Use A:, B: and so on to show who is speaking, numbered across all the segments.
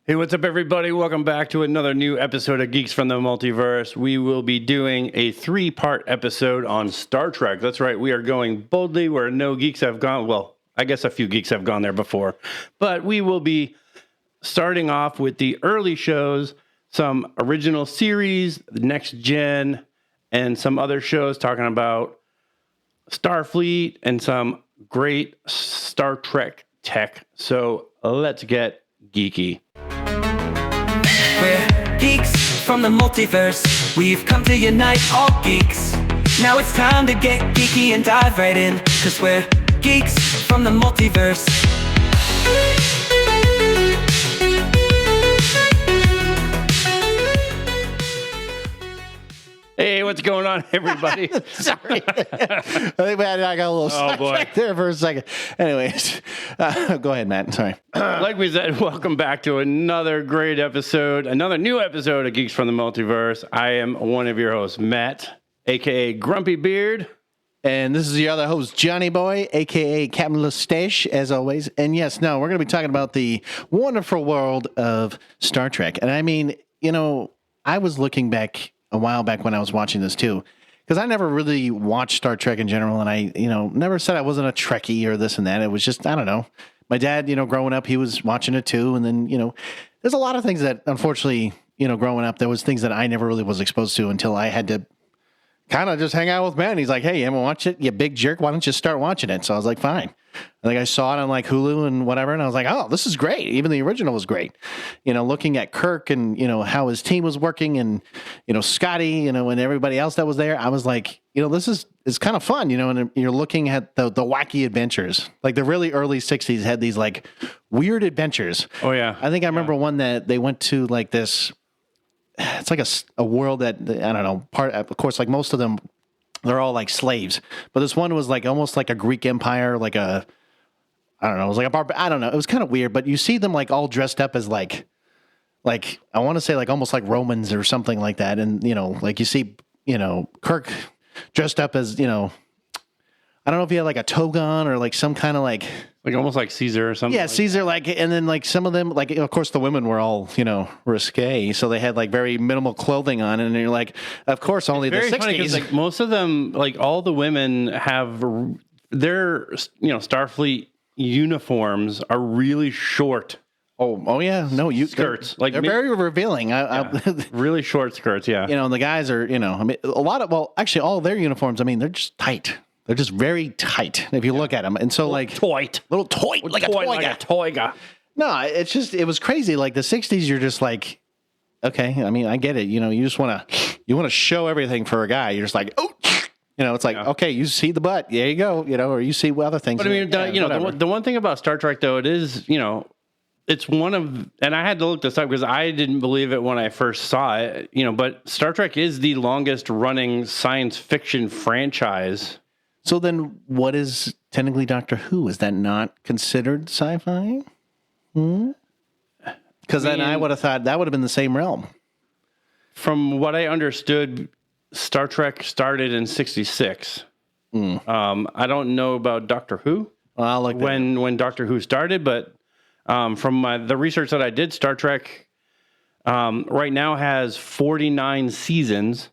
A: Hey, what's up, everybody? Welcome back to another new episode of Geeks from the Multiverse. We will be doing a 3-part episode on Star Trek. That's right. We are going boldly where no geeks have gone. Well, I guess a few geeks have gone there before. But we will be starting off with the early shows, some original series, Next Gen, and some other shows talking about Starfleet and some great Star Trek tech. So let's get geeky.
B: We're geeks from the multiverse. We've come to unite all geeks. Now it's time to get geeky and dive right in, 'cause we're geeks from the multiverse.
A: Hey, what's going on, everybody?
C: Sorry. I think I got a little sidetracked there for a second. Anyways, go ahead, Matt. Sorry.
A: Like we said, welcome back to another great episode, another new episode of Geeks from the Multiverse. I am one of your hosts, Matt, a.k.a. Grumpy Beard.
C: And this is your other host, Johnny Boy, a.k.a. Captain Lustache, as always. And yes, no, we're going to be talking about the wonderful world of Star Trek. And I mean, you know, I was looking back a while back when I was watching this too, because I never really watched Star Trek in general, and I, never said I wasn't a Trekkie or this and that. It was just, I don't know. My dad, growing up, he was watching it too, and then, there's a lot of things that, unfortunately, growing up, there was things that I never really was exposed to until I had to kind of just hang out with Matt. And he's like, "Hey, you haven't watched it, you big jerk? Why don't you start watching it?" So I was like, "Fine." I think I saw it on like Hulu and whatever, and I was like, "Oh, this is great." Even the original was great. Looking at Kirk and how his team was working, and Scotty, and everybody else that was there, I was like, this is kind of fun, and you're looking at the wacky adventures. Like the really early '60s had these like weird adventures.
A: Oh yeah,
C: I think I remember one that they went to like this. It's like a world that I don't know. Of course, like most of them, they're all like slaves. But this one was like almost like a Greek empire, like I don't know. It was like I don't know. It was kind of weird. But you see them like all dressed up as like I want to say like almost like Romans or something like that. And like you see Kirk dressed up as I don't know if he had like a toga on or like some kind of like
A: almost like Caesar or something.
C: Yeah, Caesar, and then like some of them, like of course the women were all, risque, so they had like very minimal clothing on, and you're like, of course only the 60s.
A: Funny 'cause, like most of them, like all the women have their Starfleet uniforms are really short.
C: Oh yeah, no,
A: skirts,
C: they're very revealing.
A: Really short skirts, yeah.
C: And the guys are, I mean, actually all of their uniforms, I mean, they're just tight. They're just very tight if you look at them. And so like little toy, like a
A: toiga.
C: No, it was crazy. Like the 60s, you're just like, okay, I mean, I get it. You just want to show everything for a guy. You're just like, oh, it's like, okay, you see the butt. There you go. or you see other things.
A: But I mean, the one thing about Star Trek though, it is, it's one of, and I had to look this up because I didn't believe it when I first saw it, but Star Trek is the longest running science fiction franchise.
C: So then what is technically Doctor Who? Is that not considered sci-fi? Because then I would have thought that would have been the same realm.
A: From what I understood, Star Trek started in 1966. I don't know about Doctor Who when Doctor Who started, but from the research that I did, Star Trek right now has 49 seasons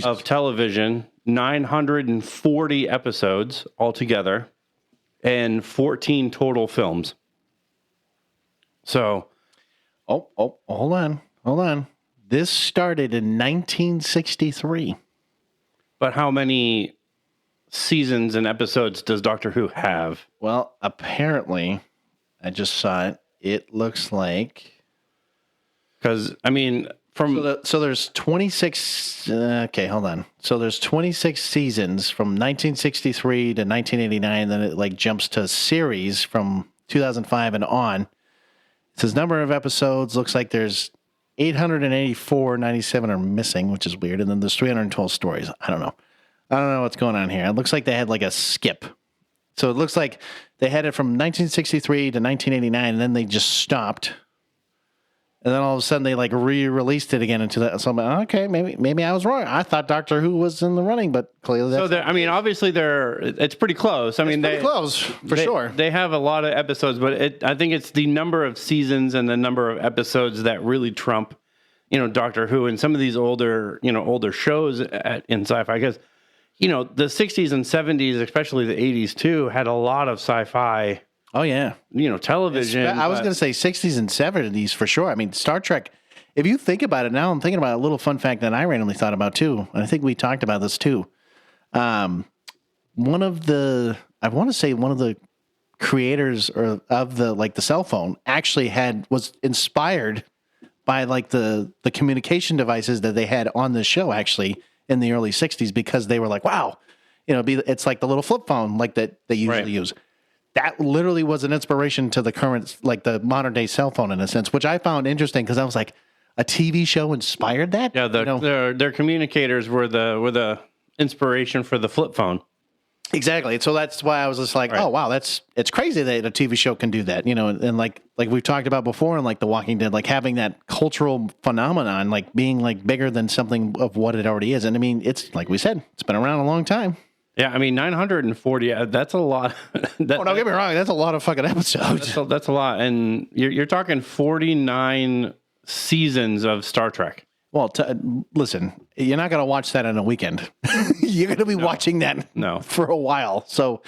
A: of television, 940 episodes altogether, and 14 total films. So,
C: hold on. This started in 1963.
A: But how many seasons and episodes does Doctor Who have?
C: Well, apparently, I just saw it. It looks like,
A: because I mean,
C: so there's 26. Okay, hold on. So there's 26 seasons from 1963 to 1989. Then it like jumps to series from 2005 and on. It says number of episodes. Looks like there's 884, 97 are missing, which is weird. And then there's 312 stories. I don't know what's going on here. It looks like they had like a skip. So it looks like they had it from 1963 to 1989, and then they just stopped. And then all of a sudden they like re-released it again into that. So I'm like, okay, maybe I was wrong. I thought Doctor Who was in the running, but clearly that's
A: So I mean, obviously it's pretty close. I mean,
C: pretty close for sure.
A: They have a lot of episodes, but I think it's the number of seasons and the number of episodes that really trump, Doctor Who and some of these older shows in sci-fi. Because, the 60s and 70s, especially the 80s too, had a lot of sci-fi.
C: Oh, yeah.
A: Television.
C: I was going to say 60s and 70s for sure. I mean, Star Trek, if you think about it now, I'm thinking about a little fun fact that I randomly thought about too. And I think we talked about this too. One of the creators of the cell phone actually was inspired by like the communication devices that they had on the show actually in the early 60s, because they were like, wow, it's like the little flip phone like that they usually use. That literally was an inspiration to the current, like the modern day cell phone in a sense, which I found interesting because I was like, a TV show inspired that?
A: Yeah, their communicators were the inspiration for the flip phone.
C: Exactly. So that's why I was just like, oh wow, it's crazy that a TV show can do that, and like we've talked about before, and like The Walking Dead, like having that cultural phenomenon, like being like bigger than something of what it already is. And I mean, it's like we said, it's been around a long time.
A: Yeah, I mean, 940, that's a lot.
C: Don't get me wrong, that's a lot of fucking episodes.
A: That's a lot. And you're talking 49 seasons of Star Trek.
C: Well, listen, you're not going to watch that in a weekend. You're going to be watching that for a while. So,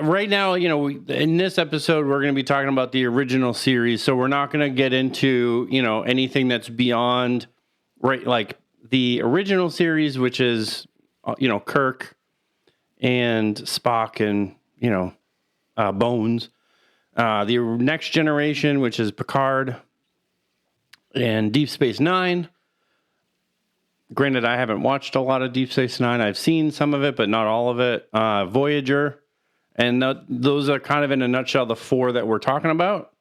A: right now, in this episode, we're going to be talking about the original series. So we're not going to get into, anything that's beyond, like the original series, which is, Kirk and Spock and, Bones. The Next Generation, which is Picard and Deep Space Nine. Granted, I haven't watched a lot of Deep Space Nine. I've seen some of it, but not all of it. Voyager. And those are kind of, in a nutshell, the four that we're talking about.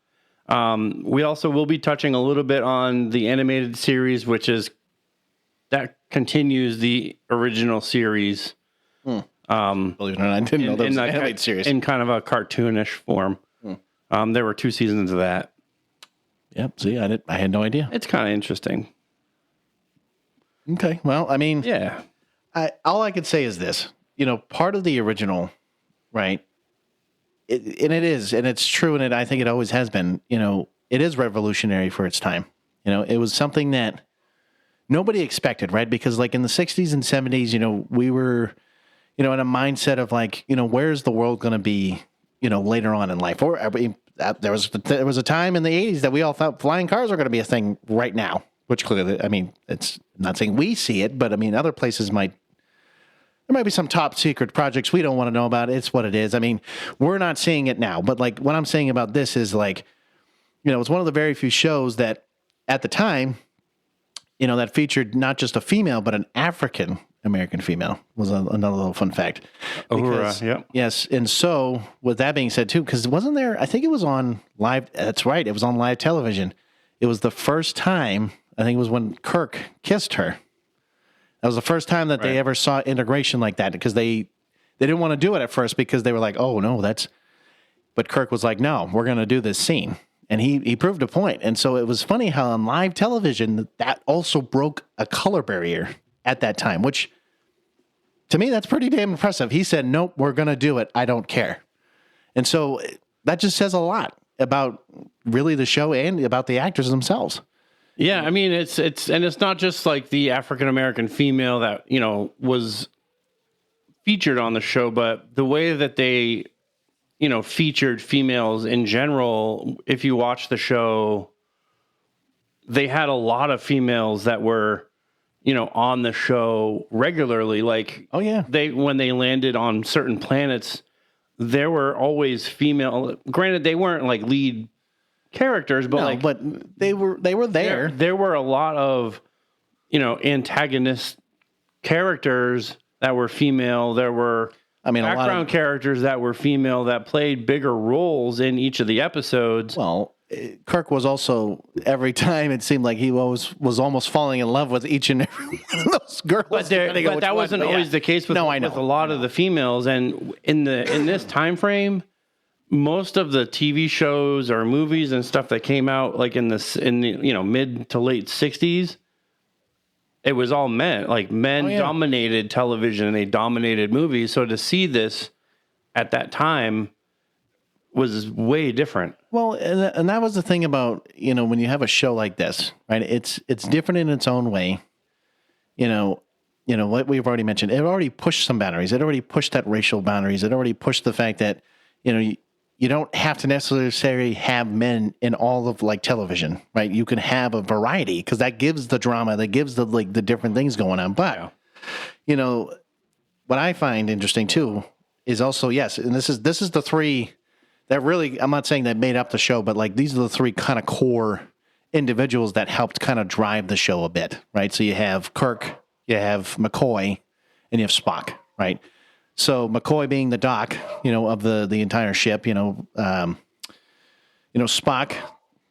A: We also will be touching a little bit on the animated series, that continues the original series.
C: Believe it or not, I didn't know there was an animated series.
A: In kind of a cartoonish form. There were 2 seasons of that.
C: Yep. See, I had no idea.
A: It's kind of interesting.
C: Okay. Well, I mean,
A: yeah.
C: All I could say is this, part of the original, right? And it's true. And I think it always has been, it is revolutionary for its time. It was something that nobody expected, right? Because like in the 60s and 70s, we were, in a mindset of like, where's the world going to be, later on in life? Or there was a time in the 80s that we all thought flying cars are going to be a thing right now, which clearly, I mean, it's I'm not saying we see it, but I mean, other places there might be some top secret projects we don't want to know about. It's what it is. I mean, we're not seeing it now, but like what I'm saying about this is like, it's one of the very few shows that at the time, that featured not just a female, but an African American female was another little fun fact.
A: Uhura, yep.
C: Yes. And so with that being said too, because wasn't there, I think it was on live, that's right. It was on live television. It was the first time, I think it was when Kirk kissed her. That was the first time that they ever saw integration like that, because they didn't want to do it at first because they were like, oh no, but Kirk was like, no, we're going to do this scene. And he proved a point. And so it was funny how on live television, that also broke a color barrier at that time, which to me, that's pretty damn impressive. He said, nope, we're going to do it. I don't care. And so that just says a lot about really the show and about the actors themselves.
A: Yeah. I mean, it's not just like the African-American female that, was featured on the show, but the way that they, featured females in general. If you watch the show, they had a lot of females that were, on the show regularly. Like,
C: oh yeah,
A: when they landed on certain planets, there were always female. Granted, they weren't like lead characters, but
C: but they were there.
A: There were a lot of, antagonist characters that were female. There were, background characters that were female that played bigger roles in each of the episodes.
C: Well, Kirk was also, every time it seemed like he was almost falling in love with each and every one of those girls.
A: But that wasn't always the case with a lot of the females. And in this time frame, most of the TV shows or movies and stuff that came out like in the mid to late 60s, it was all men. Like men dominated television and they dominated movies. So to see this at that time was way different.
C: Well, and that was the thing about, when you have a show like this, right? It's different in its own way. What we've already mentioned, it already pushed some boundaries. It already pushed that racial boundaries. It already pushed the fact that, you don't have to necessarily have men in all of like television, right? You can have a variety because that gives the drama, that gives the the different things going on. But, what I find interesting too is also, yes, and this is the three that really, I'm not saying that made up the show, but like these are the three kind of core individuals that helped kind of drive the show a bit, right? So you have Kirk, you have McCoy, and you have Spock, right? So McCoy being the doc, of the entire ship, Spock,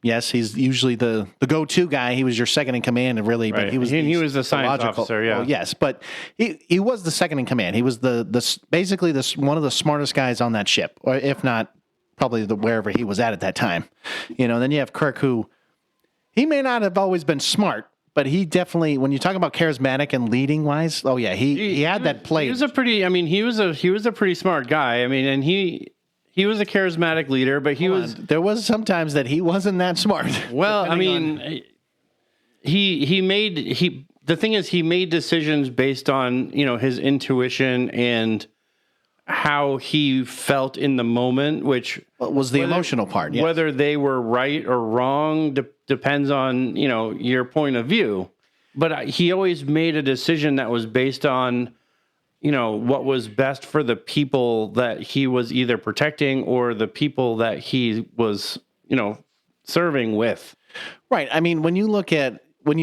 C: yes, he's usually the go-to guy. He was your second in command, really, but he was
A: the science officer, yeah.
C: Well, yes, but he was the second in command. He was basically one of the smartest guys on that ship, or if not, probably wherever he was at that time. Then you have Kirk, who he may not have always been smart, but he definitely, when you talk about charismatic and leading wise, oh yeah, he had that play.
A: He was a pretty smart guy. I mean, and he was a charismatic leader, but
C: there was sometimes that he wasn't that smart.
A: Well, I mean, he made decisions based on, his intuition and how he felt in the moment, which
C: was the emotional part. Yes.
A: Whether they were right or wrong depends on, your point of view. But he always made a decision that was based on, what was best for the people that he was either protecting or the people that he was, serving with.
C: Right. I mean, when you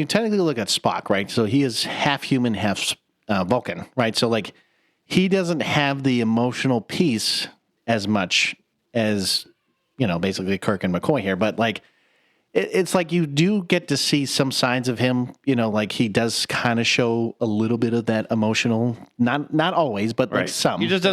C: technically look at Spock, right? So he is half human, half Vulcan, right? So like, he doesn't have the emotional piece as much as, basically Kirk and McCoy here. But like, it's like you do get to see some signs of him, like he does kind of show a little bit of that emotional, not always, but like some.
A: He just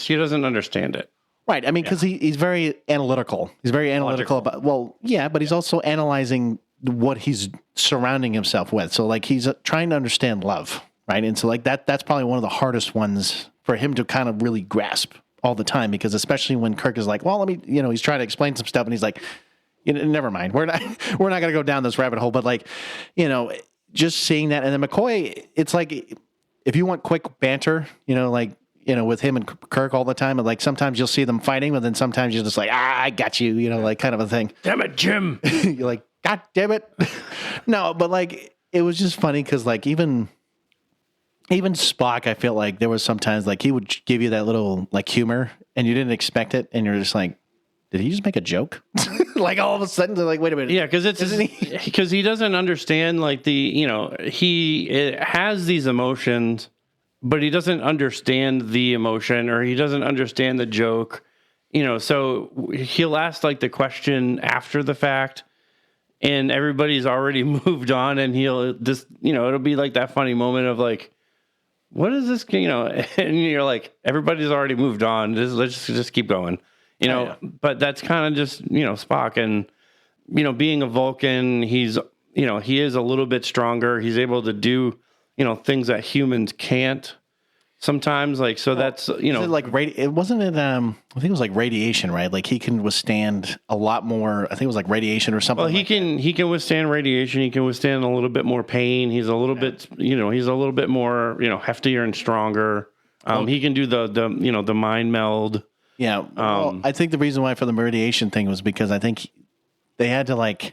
A: he doesn't understand it.
C: Right. I mean, because he's very analytical. He's very analytical about, but he's also analyzing what he's surrounding himself with. So like he's trying to understand love. Right. And so like that's probably one of the hardest ones for him to kind of really grasp all the time, because especially when Kirk is like, well, let me, he's trying to explain some stuff and he's like, never mind. We're not going to go down this rabbit hole. But like, just seeing that. And then McCoy, it's like, if you want quick banter, with him and Kirk all the time, and like sometimes you'll see them fighting, but then sometimes you're just like, I got you, like kind of a thing.
A: Damn it, Jim.
C: You're like, God damn it. No, but like, it was just funny because like even Spock, I feel like there was sometimes like he would give you that little like humor and you didn't expect it. And you're just like, did he just make a joke? Like all of a sudden they're like, wait a minute.
A: Yeah. Because he doesn't understand like he has these emotions, but he doesn't understand the emotion, or he doesn't understand the joke, so he'll ask like the question after the fact and everybody's already moved on, and he'll just, it'll be like that funny moment of like, what is this, and you're like, everybody's already moved on. Let's just keep going, but that's kind of just, Spock. And, being a Vulcan, he is a little bit stronger. He's able to do, things that humans can't sometimes. Like, so that's,
C: it wasn't it, I think it was like radiation, right? Like he can withstand a lot more. I think it was like radiation or something.
A: Well, he can withstand radiation. He can withstand a little bit more pain. He's a little bit, he's a little bit more, heftier and stronger. He can do the mind meld.
C: Yeah. Well, I think the reason why for the radiation thing was because I think they had to like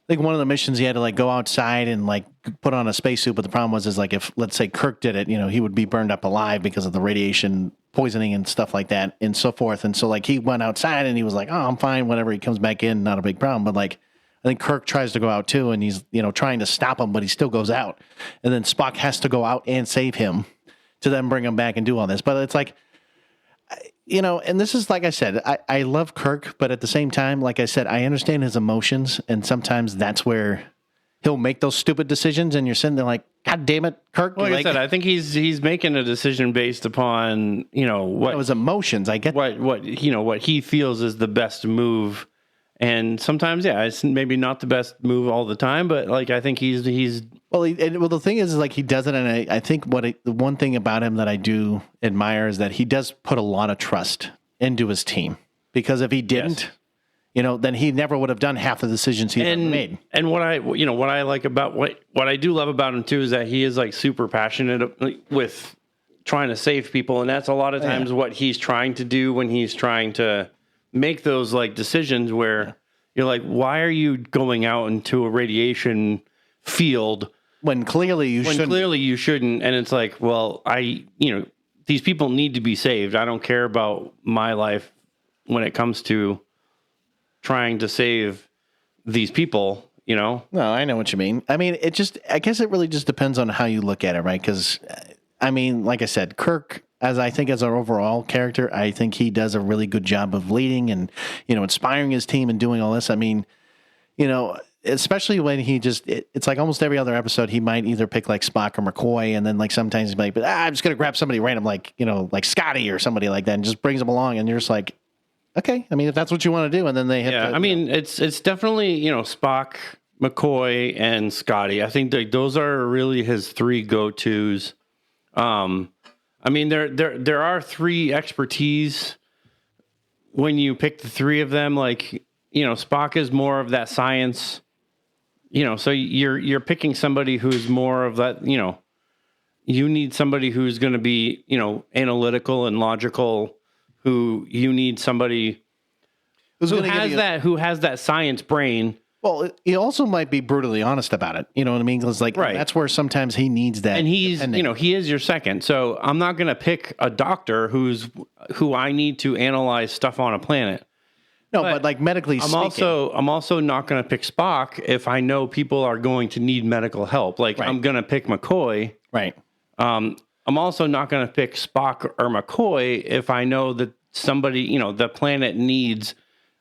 C: one of the missions he had to like go outside and like put on a spacesuit. But the problem was like if, let's say Kirk did it, he would be burned up alive because of the radiation poisoning and stuff like that and so forth. And so like he went outside and he was like, oh, I'm fine. Whenever he comes back in, not a big problem. But like, I think Kirk tries to go out too, and he's, trying to stop him, but he still goes out. And then Spock has to go out and save him to then bring him back and do all this. But it's like, and this is, like I said, I love Kirk, but at the same time, like I said, I understand his emotions, and sometimes that's where he'll make those stupid decisions, and you're sitting there like, God damn it, Kirk.
A: Like I said, I think he's making a decision based upon what
C: it was emotions. I get
A: what he feels is the best move, and sometimes it's maybe not the best move all the time, but like I think he's
C: well. The thing is like he does it, and I think the one thing about him that I do admire is that he does put a lot of trust into his team, because if he didn't. Then he never would have done half the decisions he ever made.
A: And what I like about what I do love about him too is that he is like super passionate with trying to save people, and that's a lot of times what he's trying to do when he's trying to make those like decisions where you're like, why are you going out into a radiation field
C: when clearly you
A: shouldn't? And it's like, well, these people need to be saved. I don't care about my life when it comes to trying to save these people, No,
C: I know what you mean. I mean, I guess it really just depends on how you look at it, right? Because, I mean, like I said, Kirk, as our overall character, I think he does a really good job of leading and, inspiring his team and doing all this. I mean, especially when it's like almost every other episode, he might either pick like Spock or McCoy, and then like sometimes he's like, but I'm just going to grab somebody random, like, like Scotty or somebody like that, and just brings them along, and you're just like, okay, I mean, if that's what you want to do, and then they hit.
A: Yeah, I mean, it's definitely Spock, McCoy, and Scotty. I think those are really his three go-tos. I mean, there are three expertise when you pick the three of them. Like Spock is more of that science. So you're picking somebody who's more of that. You need somebody who's going to be analytical and logical. You need somebody who has that science brain.
C: Well, he also might be brutally honest about it. You know what I mean? It's like that's where sometimes he needs that.
A: And he is your second. So I'm not going to pick a doctor who I need to analyze stuff on a planet.
C: No, but like medically speaking.
A: I'm also not going to pick Spock if I know people are going to need medical help. Like I'm going to pick McCoy.
C: Right.
A: I'm also not going to pick Spock or McCoy if I know that somebody, the planet needs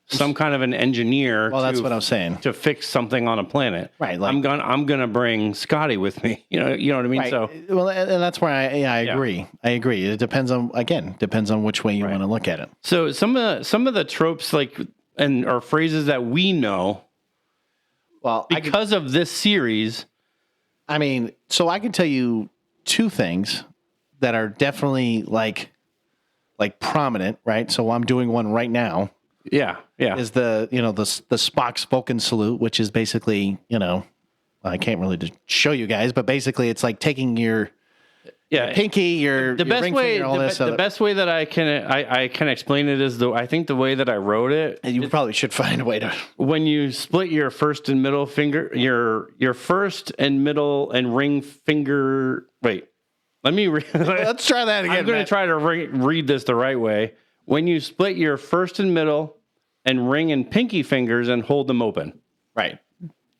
A: some kind of an engineer.
C: Well, that's what I was saying.
A: To fix something on a planet.
C: Right.
A: Like, I'm going to bring Scotty with me. You know what I mean?
C: Right.
A: So,
C: well, and that's where I agree. Yeah. I agree. It depends on which way you want to look at it.
A: So some of the tropes or phrases that we know, well, because of this series.
C: I mean, so I can tell you two things that are definitely like prominent, right? So I'm doing one right now.
A: Yeah.
C: Is the Spock's Vulcan salute, which is basically, I can't really show you guys, but basically it's like taking your pinky, your ring finger, all this.
A: The best way that I can explain it is I think the way that I wrote it.
C: And you probably should find a way to.
A: When you split your first and middle finger, your first and middle and ring finger. Wait, let me.
C: Let's try that again.
A: I'm going to try to read this the right way. When you split your first and middle and ring and pinky fingers and hold them open.
C: Right.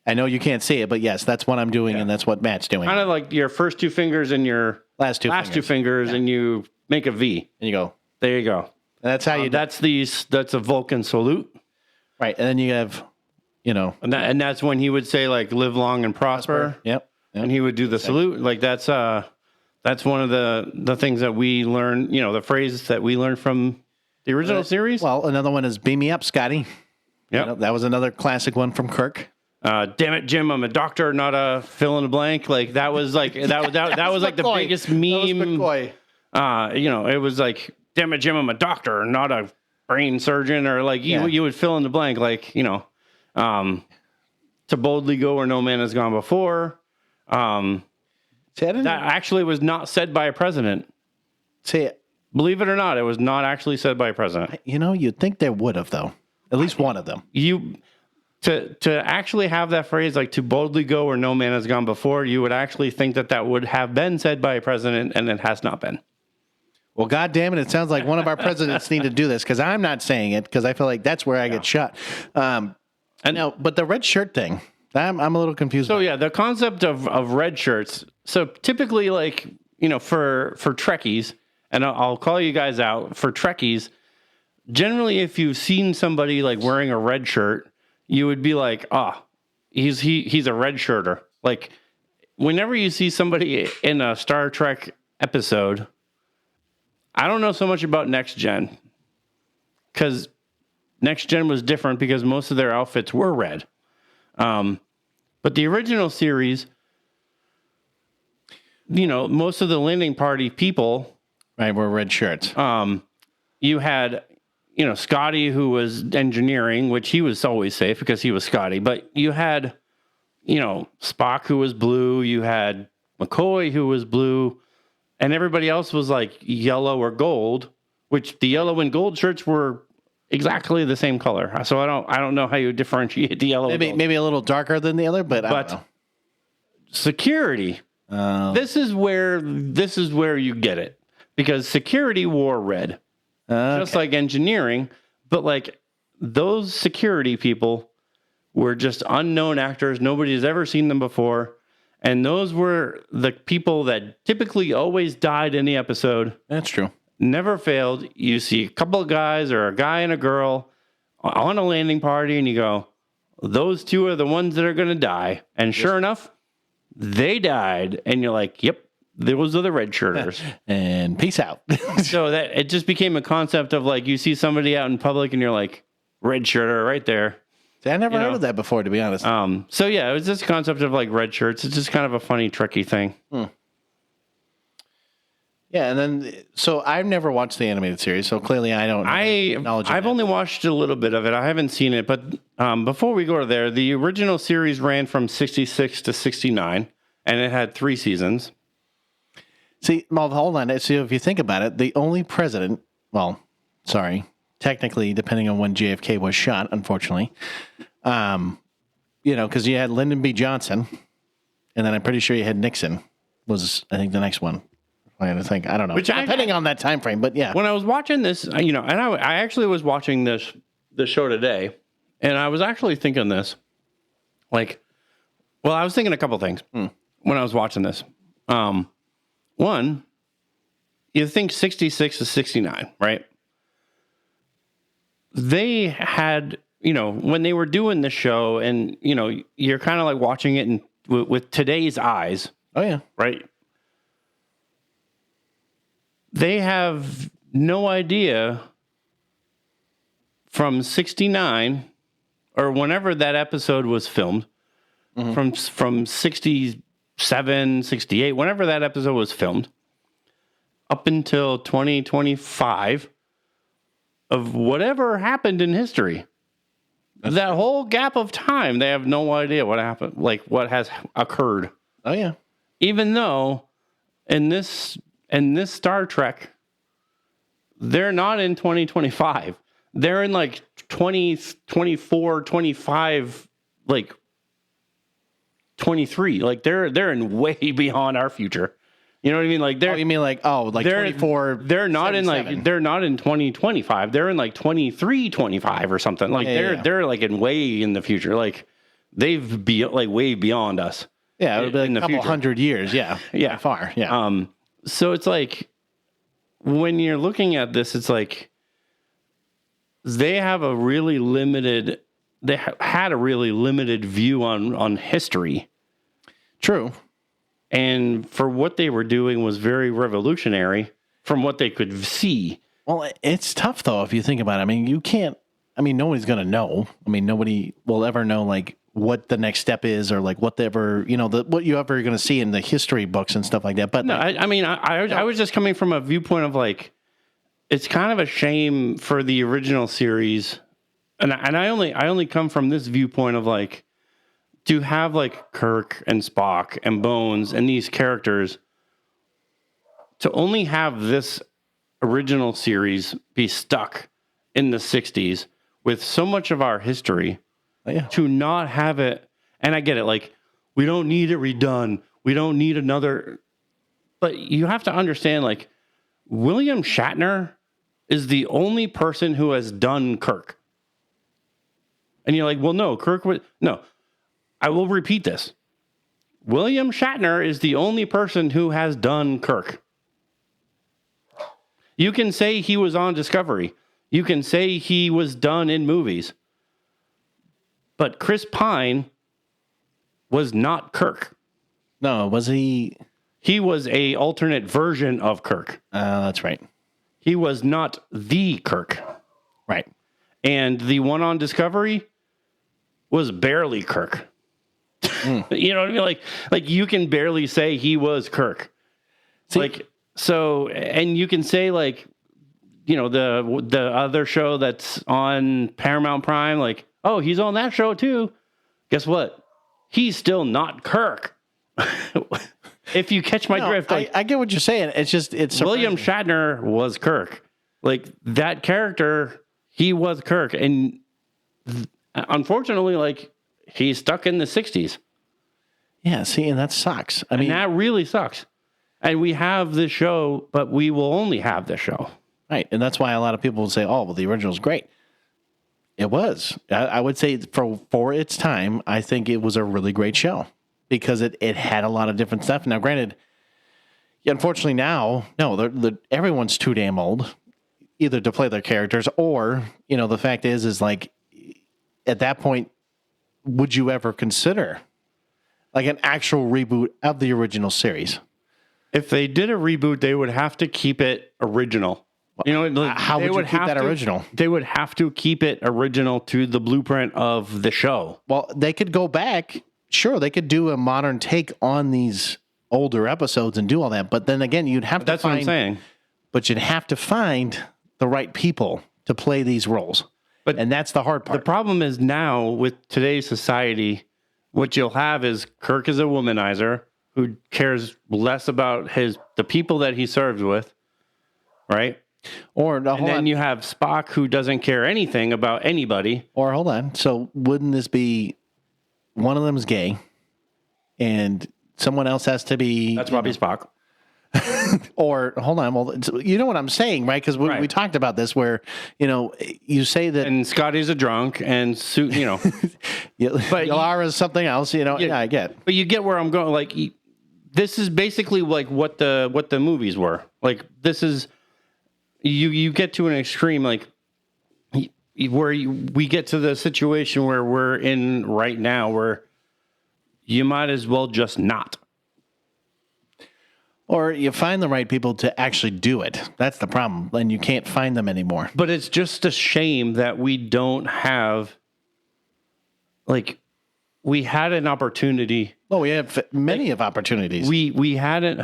C: I know you can't see it, but yes, that's what I'm doing, and that's what Matt's doing.
A: Kind of like your first two fingers and your last two fingers, and you make a V.
C: And you go.
A: There you go.
C: And that's how you.
A: That's a Vulcan salute.
C: Right, and then you have,
A: and that's when he would say like "live long and prosper."
C: Yep.
A: And he would do the salute. Like that's one of the things that we learn. The phrase that we learned from the original series.
C: Well, another one is "Beam me up, Scotty."
A: Yeah,
C: that was another classic one from Kirk.
A: Damn it, Jim! I'm a doctor, not a fill in the blank. Like that was like that was like the biggest meme. It was like, damn it, Jim! I'm a doctor, not a brain surgeon, or like you would fill in the blank, like to boldly go where no man has gone before. That actually was not said by a president. Believe it or not, it was not actually said by a president.
C: You'd think there would have, though. At least one of them.
A: To actually have that phrase, like to boldly go where no man has gone before, you would actually think that would have been said by a president, and it has not been.
C: Well, God damn it. It sounds like one of our presidents need to do this, because I'm not saying it, because I feel like that's where I get shot. But the red shirt thing, I'm a little confused.
A: So, the concept of red shirts. So typically, like, for Trekkies, and I'll call you guys out, for Trekkies, generally if you've seen somebody like wearing a red shirt, you would be like, he's a red shirter. Like, whenever you see somebody in a Star Trek episode, I don't know so much about Next Gen, because Next Gen was different because most of their outfits were red. But the original series, most of the landing party people,
C: right, were red shirts.
A: You had, Scotty, who was engineering, which he was always safe because he was Scotty. But you had, Spock, who was blue. You had McCoy, who was blue. And everybody else was like yellow or gold, which the yellow and gold shirts were exactly the same color. So I don't know how you differentiate the yellow.
C: Maybe a little darker than the other, but I don't know.
A: Security. This is where you get it, because security wore red. Just like engineering, but like those security people were just unknown actors. Nobody has ever seen them before. And those were the people that typically always died in the episode.
C: That's true.
A: Never failed. You see a couple of guys or a guy and a girl on a landing party and you go, those two are the ones that are going to die. And sure enough, they died. And you're like, yep. Those are the red shirters.
C: And peace out.
A: So that it just became a concept of like, you see somebody out in public and you're like, red shirter right there.
C: See, I never heard of that before, to be honest.
A: So yeah, it was this concept of like red shirts. It's just kind of a funny, tricky thing.
C: Yeah. And then, so I've never watched the animated series. So clearly I don't have knowledge of
A: I've only watched a little bit of it. I haven't seen it, but before we go to there, the original series ran from 66 to 69 and it had 3 seasons.
C: See, well, hold on. So if you think about it, the only president, technically, depending on when JFK was shot, unfortunately, because you had Lyndon B. Johnson, and then I'm pretty sure you had Nixon was, I think, the next one. I don't know. Depending on that time frame, but yeah.
A: When I was watching this, and I actually was watching the show today, and I was actually thinking this, I was thinking a couple things when I was watching this. One, you think 66 to 69, right? They had, when they were doing the show and, you're kind of like watching it with today's eyes.
C: Oh, yeah.
A: Right? They have no idea from 69 or whenever that episode was filmed, from 67, 68, whenever that episode was filmed, up until 2025 of whatever happened in history. That whole gap of time, they have no idea what happened, like what has occurred.
C: Oh, yeah.
A: Even though in this Star Trek, they're not in 2025. They're in like 2024, 25, like 23. Like they're in way beyond our future. You know what I mean? Like
C: you mean like 24?
A: They're not in 2025. They're in like 23, 25 or something. Like they're like way in the future. Like they've way beyond us.
C: Yeah, it would be like a couple hundred years. Yeah.
A: Yeah.
C: Far. Yeah.
A: So it's like when you're looking at this, it's like they have a really limited. They had a really limited view on history.
C: True.
A: And for what they were doing was very revolutionary from what they could see.
C: Well, it's tough, though, if you think about it. I mean, you can't... I mean, nobody's going to know. I mean, nobody will ever know, like, what the next step is or, like, whatever, what you ever going to see in the history books and stuff like that. But
A: no, I was just coming from a viewpoint of, like, it's kind of a shame for the original series. And I only come from this viewpoint of, like, to have like Kirk and Spock and Bones and these characters, to only have this original series be stuck in the 60s with so much of our history, to not have it. And I get it. Like, we don't need it redone. We don't need another, but you have to understand, like, William Shatner is the only person who has done Kirk. And you're like, well, no, no. I will repeat this. William Shatner is the only person who has done Kirk. You can say he was on Discovery. You can say he was done in movies. But Chris Pine was not Kirk.
C: No, was he?
A: He was a alternate version of Kirk.
C: That's right.
A: He was not the Kirk.
C: Right.
A: And the one on Discovery was barely Kirk. You know what I mean? Like you can barely say he was Kirk.
C: See,
A: like, so, and you can say like, you know, the other show that's on Paramount Prime, like, oh, he's on that show too. Guess what? He's still not Kirk. If you catch my drift, like,
C: I get what you're saying. It's just
A: William Shatner was Kirk. Like that character, he was Kirk, and unfortunately, like he's stuck in the '60s.
C: Yeah, see, and that sucks. I mean,
A: that really sucks. And we have this show, but we will only have this show.
C: Right, and that's why a lot of people will say, "Oh, well, the original's great." It was. I would say for its time, I think it was a really great show because it had a lot of different stuff. Now, granted, unfortunately now, no, everyone's too damn old, either to play their characters or, you know, the fact is like at that point, would you ever consider like an actual reboot of the original series?
A: If they did a reboot, they would have to keep it original. You know, like,
C: how would you keep that original?
A: They would have to keep it original to the blueprint of the show.
C: Well, they could go back. Sure, they could do a modern take on these older episodes and do all that. But then again, you'd have to
A: That's what I'm saying.
C: But you'd have to find the right people to play these roles. And that's the hard part.
A: The problem is now with today's society, what you'll have is Kirk is a womanizer who cares less about the people that he serves with, right?
C: And
A: then you have Spock who doesn't care anything about anybody.
C: Or hold on. So wouldn't this be one of them is gay and someone else has to be...
A: That's probably Spock.
C: Or hold on. Well, you know what I'm saying, right? Because we talked about this where, you know, you say that...
A: And Scotty's a drunk and, you know...
C: but Lara's something else, you know. Yeah, I get.
A: But you get where I'm going. Like, this is basically like what the movies were. Like, this is... You get to an extreme, like where we get to the situation where we're in right now, where you might as well just not.
C: Or you find the right people to actually do it. That's the problem. And you can't find them anymore.
A: But it's just a shame that we don't have, like, we had an opportunity.
C: Well, we have many of opportunities.
A: We had it,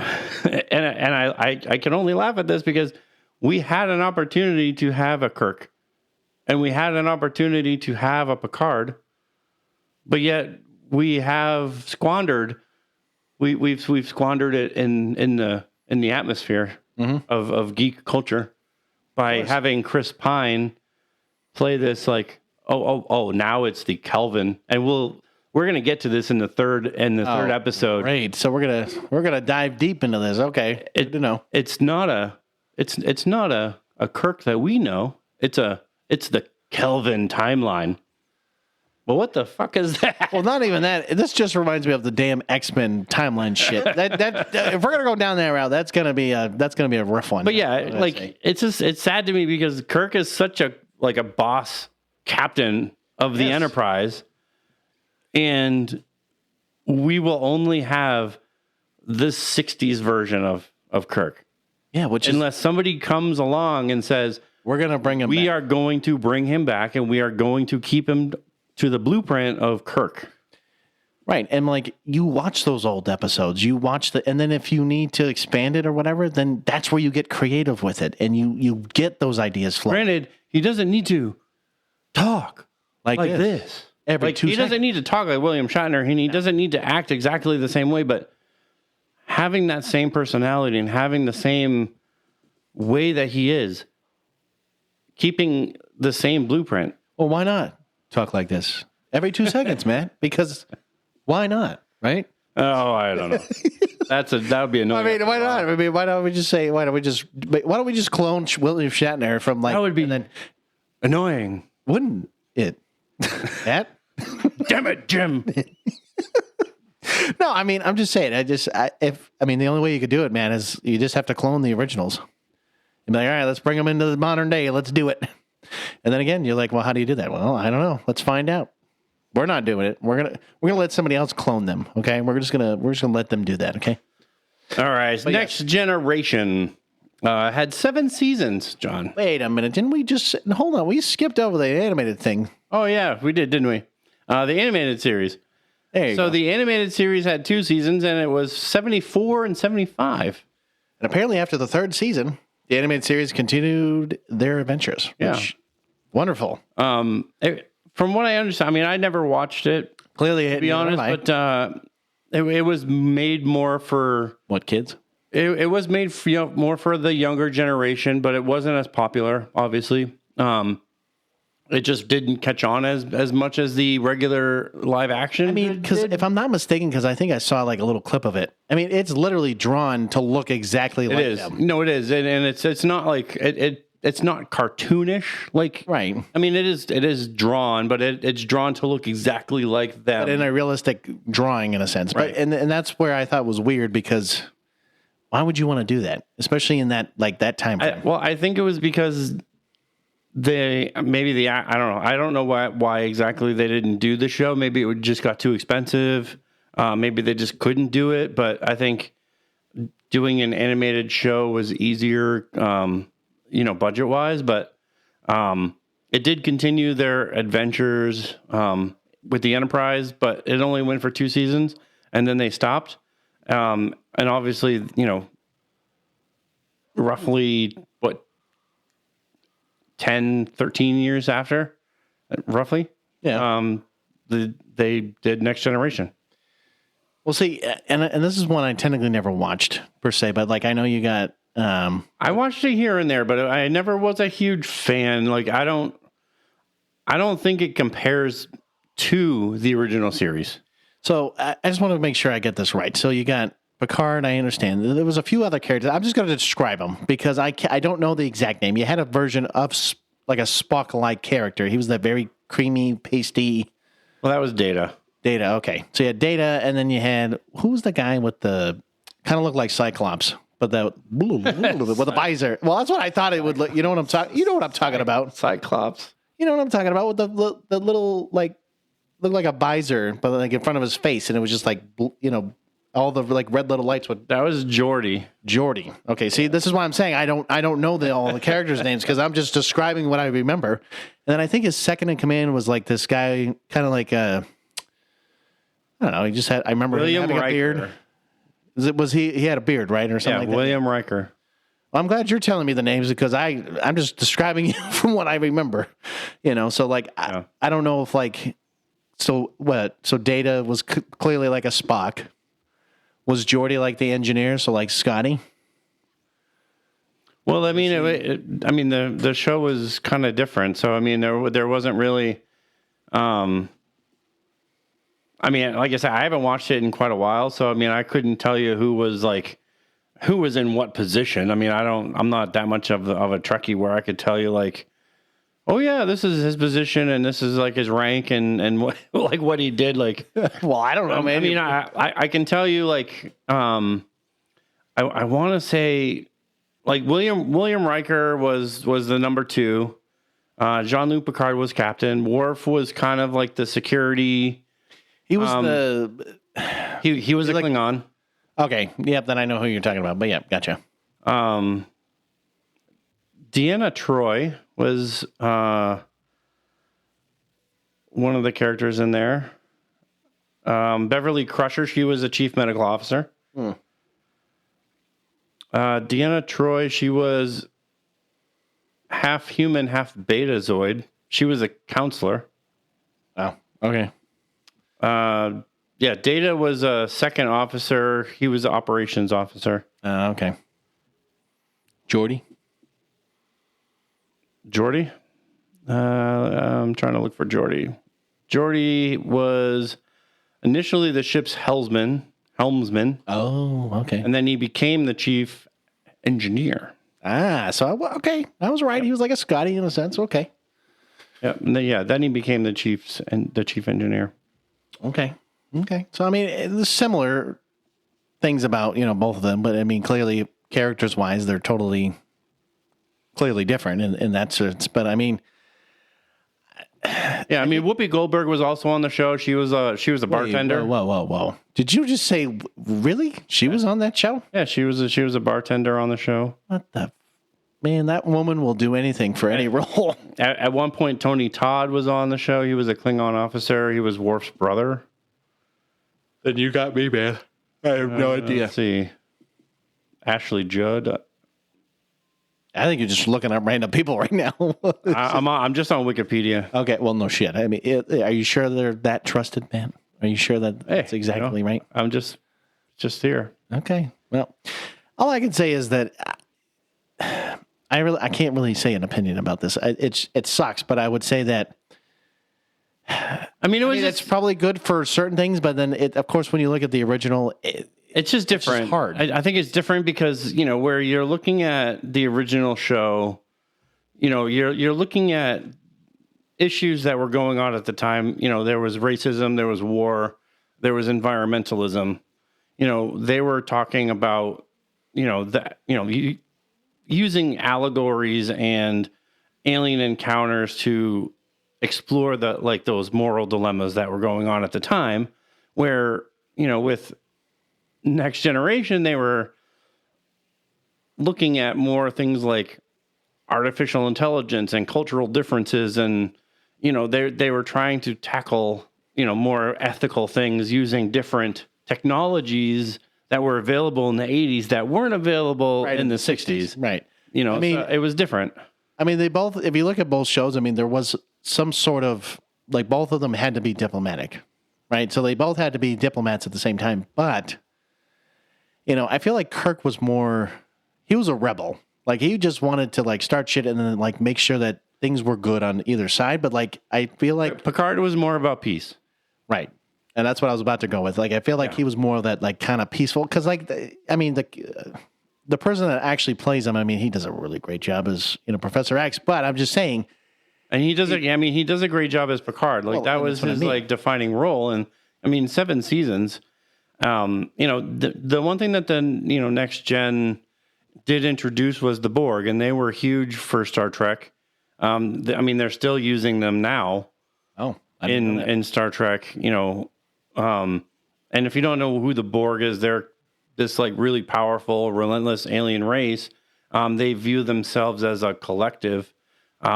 A: and I can only laugh at this because we had an opportunity to have a Kirk, and we had an opportunity to have a Picard, but yet we have squandered. We've squandered it in the atmosphere of geek culture by having Chris Pine play this like now it's the Kelvin, and we're gonna get to this in the third episode.
C: Great, so we're gonna dive deep into this. Okay, good to know.
A: It's not a Kirk that we know. It's the Kelvin timeline. Well, what the fuck is that?
C: Well, not even that. This just reminds me of the damn X-Men timeline shit. That if we're gonna go down that route, that's gonna be a rough one.
A: But yeah, like it's sad to me because Kirk is such a boss captain of the Enterprise, and we will only have this '60s version of Kirk.
C: Yeah,
A: unless somebody comes along and says
C: we're gonna bring him.
A: We are going to bring him back, and we are going to keep him to the blueprint of Kirk.
C: Right. And like you watch those old episodes, and then if you need to expand it or whatever, then that's where you get creative with it and you get those ideas flowing.
A: Granted, he doesn't need to talk like this.
C: Every 2
A: seconds. Doesn't need to talk like William Shatner, and he doesn't need to act exactly the same way, but having that same personality and having the same way that he is, keeping the same blueprint.
C: Well, why not talk like this every 2 seconds, man? Because why not? Right?
A: Oh, I don't know. That would be annoying.
C: I mean, why not? I mean, why don't we just clone William Shatner from like?
A: That would be annoying,
C: wouldn't it? That?
A: Damn it, Jim.
C: No, I mean, I'm just saying. The only way you could do it, man, is you just have to clone the originals. You'd be like, all right, let's bring them into the modern day. Let's do it. And then again, you're like, well, how do you do that? Well, I don't know. Let's find out. We're not doing it. We're gonna let somebody else clone them. Okay, we're just gonna let them do that. Okay.
A: All right. But Next Generation had 7 seasons, John.
C: Wait a minute. Didn't we just hold on? We skipped over the animated thing.
A: Oh yeah, we did, didn't we? The animated series.
C: There you go.
A: The animated series had 2 seasons, and it was 74 and 75.
C: And apparently, after the 3rd season, the animated series continued their adventures.
A: Yeah.
C: Wonderful.
A: From what I understand, I mean, I never watched it.
C: Clearly,
A: To be honest, but it was made more for
C: what kids?
A: It was made for, more for the younger generation, but it wasn't as popular. Obviously, it just didn't catch on as much as the regular live action.
C: I mean, because if I'm not mistaken, because I think I saw like a little clip of it. I mean, it's literally drawn to look exactly like them.
A: No, it is, and it's not like it's not cartoonish. Like,
C: right.
A: I mean, it is drawn, but it's drawn to look exactly like them,
C: but in a realistic drawing, in a sense.
A: Right.
C: But and that's where I thought was weird, because why would you want to do that, especially in that time frame?
A: I think it was because I don't know. I don't know why exactly they didn't do the show. Maybe it just got too expensive. Maybe they just couldn't do it. But I think doing an animated show was easier, budget wise. But it did continue their adventures with the Enterprise, but it only went for 2 seasons, and then they stopped. And obviously, roughly 10, 13 years after, roughly.
C: Yeah.
A: They did Next Generation.
C: Well, see, and this is one I technically never watched per se, but like I know you got.
A: I watched it here and there, but I never was a huge fan. Like I don't think it compares to the original series.
C: So I just want to make sure I get this right. So you got Picard, I understand. There was a few other characters. I'm just going to describe them because I don't know the exact name. You had a version of like a Spock-like character. He was that very creamy, pasty.
A: Well, that was Data.
C: Data, okay. So you had Data, and then you had, who was the guy with the, kind of looked like Cyclops, but that, with a visor. Well, that's what I thought it would look. You know what I'm talking about?
A: Cyclops.
C: You know what I'm talking about? With the little, like, looked like a visor, but like in front of his face, and it was just like, all the like red little lights would.
A: That was Geordi.
C: Okay, see, this is why I'm saying I don't know all the characters' names, because I'm just describing what I remember. And then I think his second in command was like this guy, kind of like I don't know. He just had. I remember
A: William
C: him having
A: Riker.
C: a beard. He had a beard, right, or something like that?
A: William Riker.
C: Well, I'm glad you're telling me the names, because I'm just describing you from what I remember. So like I don't know if like so what. So Data was clearly like a Spock. Was Geordi like the engineer? So like Scotty?
A: Well, I mean, the show was kind of different. So I mean, there wasn't really. I mean, like I said, I haven't watched it in quite a while, so I mean, I couldn't tell you who was in what position. I mean, I'm not that much of a Trekkie where I could tell you like, oh yeah, this is his position and this is like his rank and what, like what he did. Like,
C: well, I don't know, man.
A: I mean, I can tell you like, I want to say like William Riker was the number 2. Jean-Luc Picard was captain. Worf was kind of like the security.
C: He was
A: he was a Klingon.
C: Okay, yep, then I know who you're talking about. But yeah, gotcha.
A: Deanna Troi was one of the characters in there. Beverly Crusher, she was a chief medical officer. Deanna Troi, she was half human, half betazoid. She was a counselor.
C: Oh, okay.
A: Data was a second officer. He was an operations officer.
C: Okay. Geordi?
A: I'm trying to look for Geordi. Geordi was initially the ship's helmsman.
C: Oh, okay.
A: And then he became the chief engineer.
C: So okay, I was right. He was like a Scotty in a sense. Okay.
A: Yeah. Then he became the chief engineer.
C: Okay. So I mean, there's similar things about both of them, but I mean, clearly characters wise, they're clearly different in that sense. But I mean,
A: Yeah, I mean, Whoopi Goldberg was also on the show. She was a bartender.
C: Whoa. Did you just say, really? She was on that show?
A: Yeah, she was a bartender on the show.
C: What the? Man, that woman will do anything for any role.
A: At one point, Tony Todd was on the show. He was a Klingon officer. He was Worf's brother.
C: Then you got me, man. I have no idea.
A: Let's see. Ashley Judd.
C: I think you're just looking up random people right now.
A: I'm just on Wikipedia.
C: Okay, well, no shit. I mean, are you sure they're that trusted, man? Are you sure that's exactly right?
A: I'm just here.
C: Okay. Well, all I can say is that I can't really say an opinion about this. It sucks, but I would say that. It's probably good for certain things, but then of course, when you look at the original,
A: it's just different.
C: It's hard.
A: I think it's different because where you're looking at the original show, you're looking at issues that were going on at the time. There was racism, there was war, there was environmentalism. They were talking about using allegories and alien encounters to explore those moral dilemmas that were going on at the time, where with Next Generation they were looking at more things like artificial intelligence and cultural differences, and they were trying to tackle more ethical things using different technologies that were available in the 80s that weren't available in the 60s.
C: Right.
A: So it was different.
C: I mean, they both, if you look at both shows, I mean, there was some sort of, both of them had to be diplomatic, right? So they both had to be diplomats at the same time. But, I feel like Kirk was he was a rebel. He just wanted to, start shit and then, make sure that things were good on either side. But, I feel like
A: Picard was more about peace.
C: Right. And that's what I was about to go with. I feel like he was more of that, kind of peaceful. Because, the person that actually plays him, he does a really great job as, Professor X. But I'm just saying.
A: And he does he does a great job as Picard. That was his, defining role. And, 7 seasons. The one thing that the, Next Gen did introduce was the Borg. And they were huge for Star Trek. They're still using them now.
C: Oh,
A: in Star Trek, and if you don't know who the Borg is, they're this really powerful, relentless alien race. They view themselves as a collective.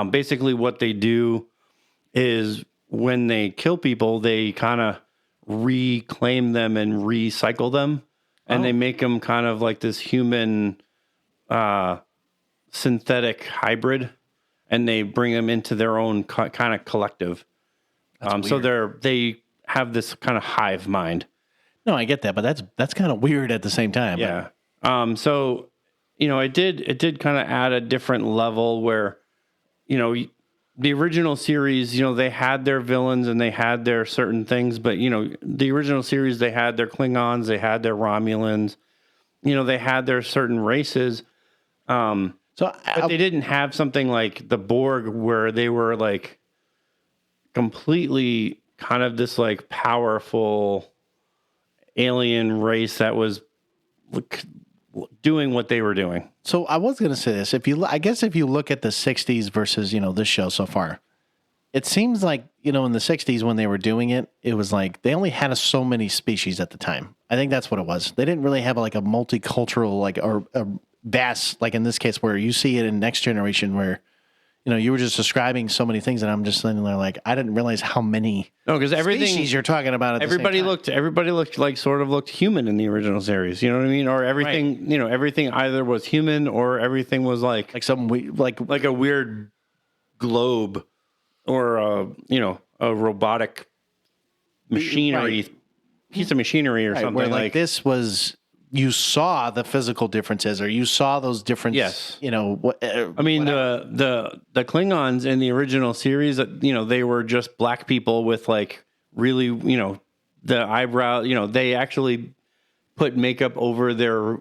A: Basically, what they do is when they kill people, they kind of reclaim them and recycle them, and they make them kind of like this human synthetic hybrid, and they bring them into their own kind of collective. So they have this kind of hive mind.
C: No, I get that, but that's kind of weird at the same time.
A: Yeah. So, it did kind of add a different level where, the original series, they had their villains and they had their certain things, but, the original series, they had their Klingons, they had their Romulans, they had their certain races. But they didn't have something like the Borg where they were completely kind of this powerful alien race that was doing what they were doing.
C: So I was going to say this. If you look at the 60s versus, this show so far, it seems like, in the 60s when they were doing it, it was they only had so many species at the time. I think that's what it was. They didn't really have a multicultural, or a vast, in this case, where you see it in Next Generation where, you were just describing so many things, and I'm just sitting there I didn't realize how many species you're talking about.
A: Everybody looked looked human in the original series. You know what I mean? Or everything, right. Everything either was human or everything was like a weird globe or a robotic machinery piece of machinery or something.
C: Where this was. You saw the physical differences, or you saw those differences.
A: Yes.
C: The
A: Klingons in the original series, they were just black people with really, the eyebrow, they actually put makeup over their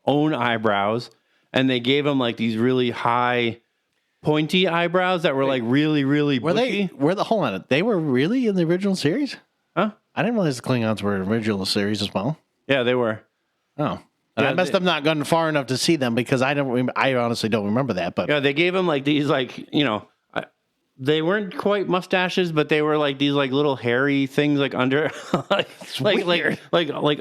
A: own eyebrows, and they gave them these really high pointy eyebrows that were really, really bushy.
C: Hold on. They were really in the original series?
A: Huh?
C: I didn't realize the Klingons were in the original series as well.
A: Yeah, they were.
C: Oh, I must have not gone far enough to see them because I honestly don't remember that. But
A: yeah, they gave them these they weren't quite mustaches, but they were like these like little hairy things like under like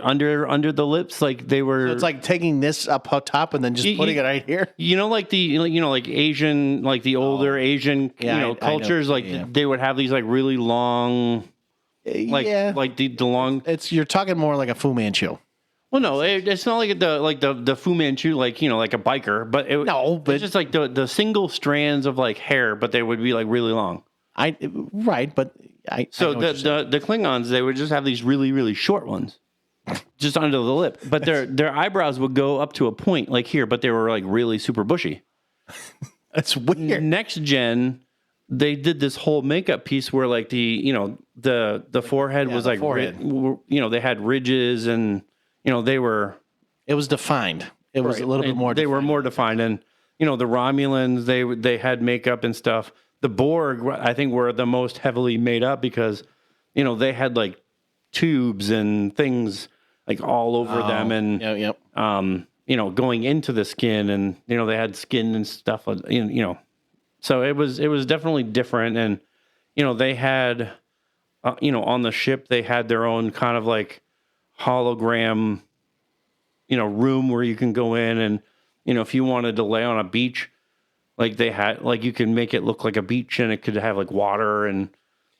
A: under the lips. Like they were.
C: So it's like taking this up top and then just putting it right here.
A: Like like Asian, like the older Asian, cultures, like they would have these like really long, like the long.
C: You're talking more like a Fu Manchu.
A: Well, no, it's not like the Fu Manchu, like like a biker, but it's just like the single strands of like hair, but they would be like really long.
C: So
A: the Klingons, they would just have these really really short ones, just under the lip, but their eyebrows would go up to a point like here, but they were like really super bushy.
C: That's weird.
A: Next gen, they did this whole makeup piece where like the forehead was like they had ridges and. It
C: was defined. It was a little bit more.
A: They were more defined, and the Romulans they had makeup and stuff. The Borg, I think, were the most heavily made up because they had like tubes and things like all over them, and going into the skin, and they had skin and stuff. So it was definitely different, and they had on the ship they had their own kind of like hologram room where you can go in and if you wanted to lay on a beach, like they had like you can make it look like a beach and it could have like water, and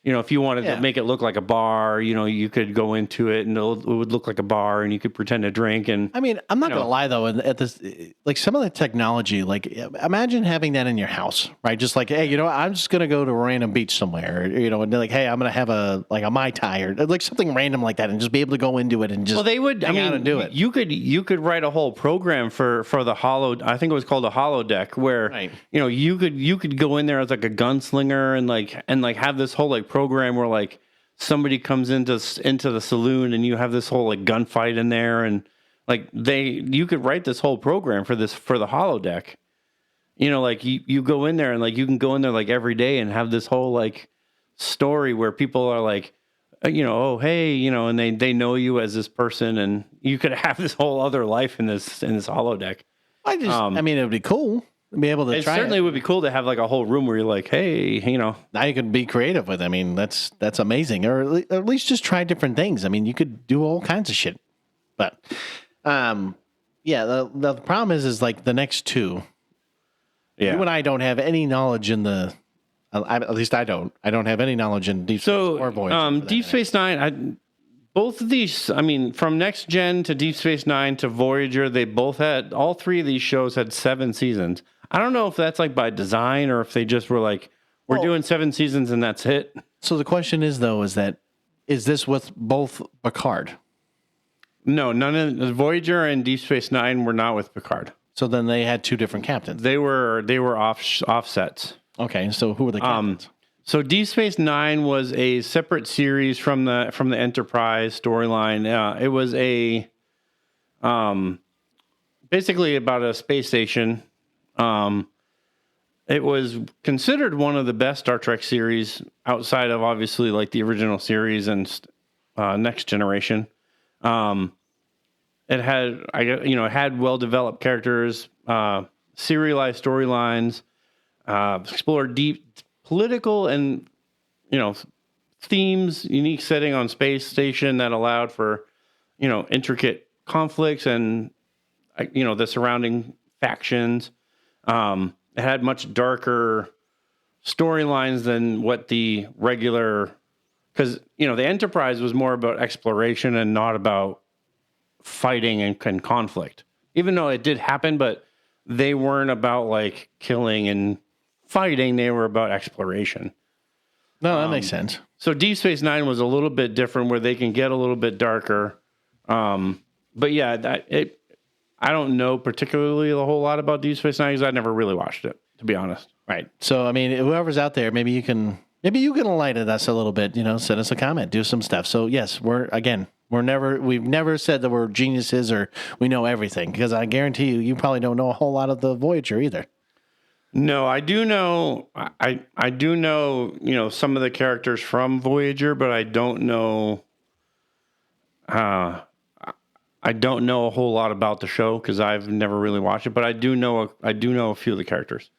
A: if you wanted to make it look like a bar, you could go into it and it would look like a bar and you could pretend to drink. And
C: I mean, I'm not going to lie though, at this, like some of the technology, like imagine having that in your house, right? Just like, hey, I'm just going to go to a random beach somewhere, and they're like, hey, I'm going to have a Mai Tai or like something random like that and just be able to go into it and just
A: they would,
C: and do it.
A: You could write a whole program for the I think it was called a holodeck where, you could go in there as like a gunslinger and have this whole like program where like somebody comes into the saloon and you have this whole like gunfight in there, and like you could write this whole program for the holodeck. Like you go in there and like you can go in there like every day and have this whole like story where people are like oh hey, and they know you as this person, and you could have this whole other life in this holodeck.
C: I mean, it would be cool. Be able to try
A: certainly would be cool to have like a whole room where you're like, hey,
C: now you can be creative with it. I mean, that's amazing. Or at least just try different things. I mean, you could do all kinds of shit. But the problem is like the next two. Yeah. You and I don't have any knowledge in at least I don't have any knowledge in Deep Space or Voyager.
A: Deep Space Nine, both of these, I mean, from Next Gen to Deep Space Nine to Voyager, all three of these shows had 7 seasons. I don't know if that's like by design or if they just were like, we're doing 7 seasons and that's it.
C: So the question is though, is this with both Picard?
A: No, none of Voyager and Deep Space Nine were not with Picard.
C: So then they had 2 different captains.
A: They were offsets.
C: Okay, so who were the captains?
A: So Deep Space Nine was a separate series from the Enterprise storyline. It was basically about a space station. It was considered one of the best Star Trek series outside of obviously like the original series and Next Generation. It had well developed characters, serialized storylines, explored deep political and themes, unique setting on space station that allowed for intricate conflicts and the surrounding factions. It had much darker storylines than what the regular, because the Enterprise was more about exploration and not about fighting and conflict. Even though it did happen, but they weren't about like killing and fighting. They were about exploration.
C: No, that makes sense.
A: So Deep Space Nine was a little bit different, where they can get a little bit darker. But yeah, I don't know particularly a whole lot about Deep Space Nine because I never really watched it, to be honest.
C: Right. So I mean, whoever's out there, maybe you can enlighten us a little bit. Send us a comment, do some stuff. So yes, we've never said that we're geniuses or we know everything, because I guarantee you probably don't know a whole lot of the Voyager either.
A: No, I do know. I do know. Some of the characters from Voyager, but I don't know. I don't know a whole lot about the show because I've never really watched it. But I do know a few of the characters.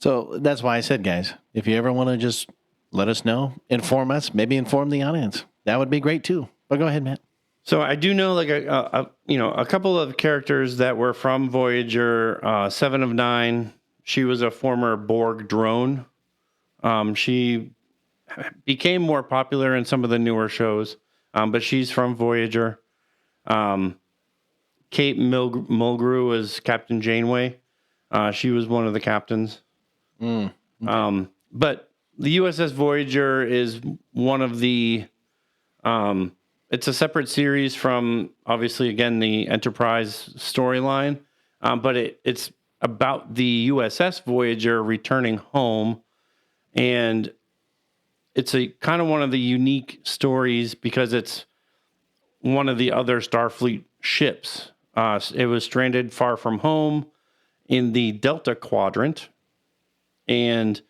C: So that's why I said, guys, if you ever want to just let us know, inform us, maybe inform the audience, that would be great too. But go ahead, Matt.
A: So I do know like a couple of characters that were from Voyager. 7 of 9. She was a former Borg drone. She became more popular in some of the newer shows, but she's from Voyager. Kate Mulgrew was Captain Janeway. She was one of the captains. Okay. But the USS Voyager is one of the... it's a separate series from, obviously, again, the Enterprise storyline. But it's about the USS Voyager returning home. And it's a kind of one of the unique stories because it's one of the other Starfleet ships. It was stranded far from home in the Delta Quadrant. And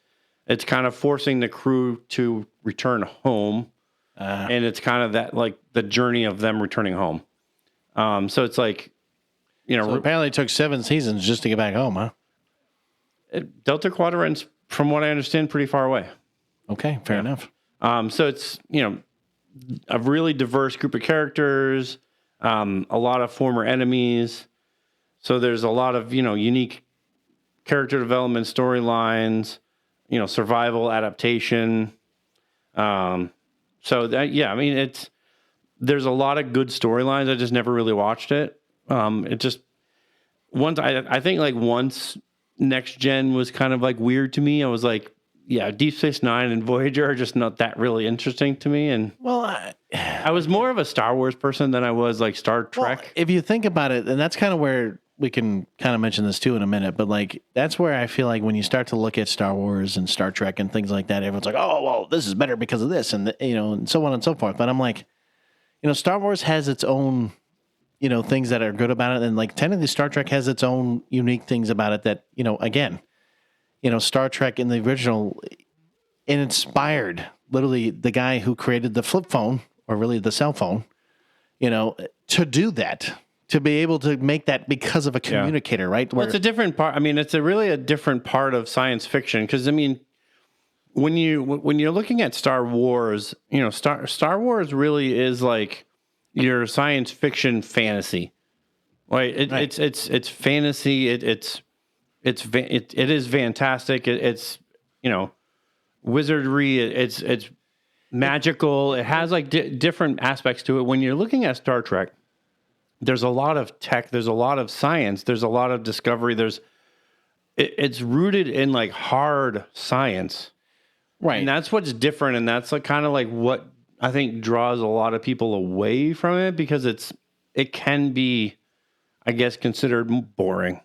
A: it's kind of forcing the crew to return home. And it's kind of that, like, the journey of them returning home. So it's like,
C: So apparently it took 7 seasons just to get back home, huh?
A: Delta Quadrant's, from what I understand, pretty far away.
C: Okay, fair enough.
A: So it's, a really diverse group of characters, a lot of former enemies. So there's a lot of, unique character development storylines, survival, adaptation. So that, there's a lot of good storylines. I just never really watched it. It just I think like once Next Gen was kind of like weird to me. I was like, yeah, Deep Space Nine and Voyager are just not that really interesting to me. And I was more of a Star Wars person than I was like Star Trek.
C: Well, if you think about it, and that's kind of where we can kind of mention this too in a minute, but like that's where I feel like when you start to look at Star Wars and Star Trek and things like that, everyone's like, oh, well, this is better because of this, and and so on and so forth. But I'm like, Star Wars has its own, things that are good about it, and like technically Star Trek has its own unique things about it that, again, Star Trek in the original, it inspired literally the guy who created the flip phone, or really the cell phone, to do that. To be able to make that because of a communicator, right?
A: Well, it's a different part. I mean, it's really a different part of science fiction because, I mean, when you're looking at Star Wars, Star Wars really is like your science fiction fantasy, right? It's fantasy. It is fantastic. It's wizardry. It's magical. It has like different aspects to it. When you're looking at Star Trek, there's a lot of tech, there's a lot of science, there's a lot of discovery. It's rooted in like hard science.
C: Right.
A: And that's what's different. And that's like kind of like what I think draws a lot of people away from it because it can be, I guess, considered boring.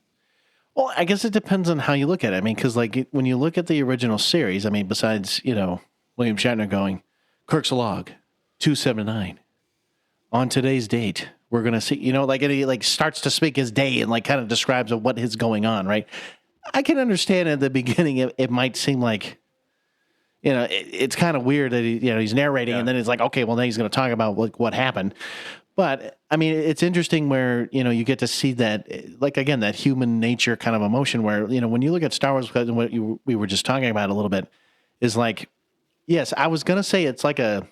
C: Well, I guess it depends on how you look at it. I mean, because like when you look at the original series, I mean, besides, William Shatner going, Kirk's log, 279. On today's date, we're going to see, like, and he like starts to speak his day and like kind of describes what is going on, right? I can understand at the beginning, it might seem like, it's kind of weird that he's narrating and then it's like, okay, well, then he's going to talk about what happened. But I mean, it's interesting where, you get to see that, like, again, that human nature kind of emotion where, when you look at Star Wars, what we were just talking about a little bit is like, yes, I was going to say it's like a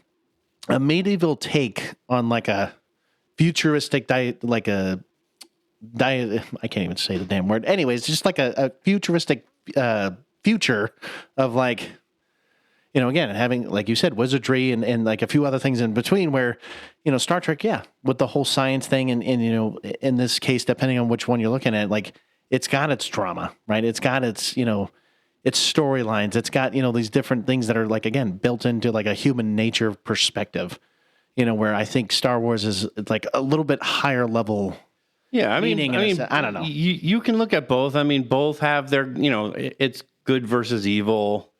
C: medieval take on like a futuristic I can't even say the damn word. Anyways, just like a futuristic future of like, again, having, like you said, wizardry and like a few other things in between where, Star Trek, with the whole science thing and in this case, depending on which one you're looking at, like it's got its drama, right? It's got its, its storylines. It's got, these different things that are like, again, built into like a human nature perspective, where I think Star Wars is like a little bit higher level.
A: Yeah. I mean,
C: I don't know.
A: You can look at both. I mean, both have their, it's good versus evil.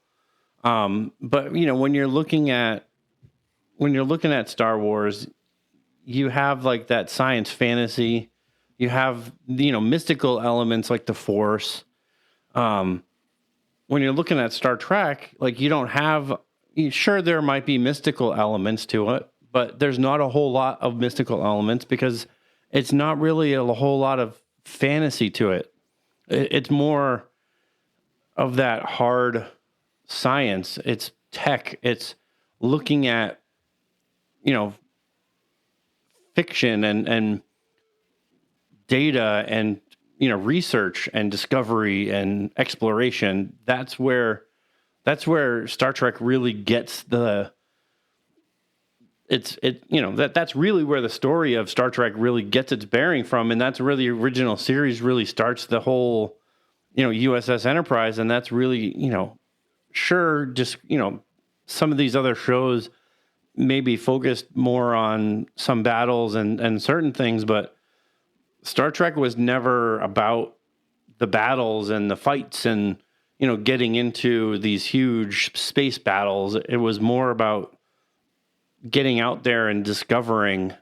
A: But when you're looking at Star Wars, you have like that science fantasy, you have, mystical elements like the Force. When you're looking at Star Trek, like you don't have, sure, there might be mystical elements to it, but there's not a whole lot of mystical elements because it's not really a whole lot of fantasy to it. It's more, of that hard science. It's tech. It's looking at, fiction and data and, research and discovery and exploration. That's where Star Trek really gets that's really where the story of Star Trek really gets its bearing from. And that's where the original series really starts the whole, USS Enterprise. And that's really, some of these other shows maybe focused more on some battles and certain things, but Star Trek was never about the battles and the fights and, getting into these huge space battles. It was more about getting out there and discovering,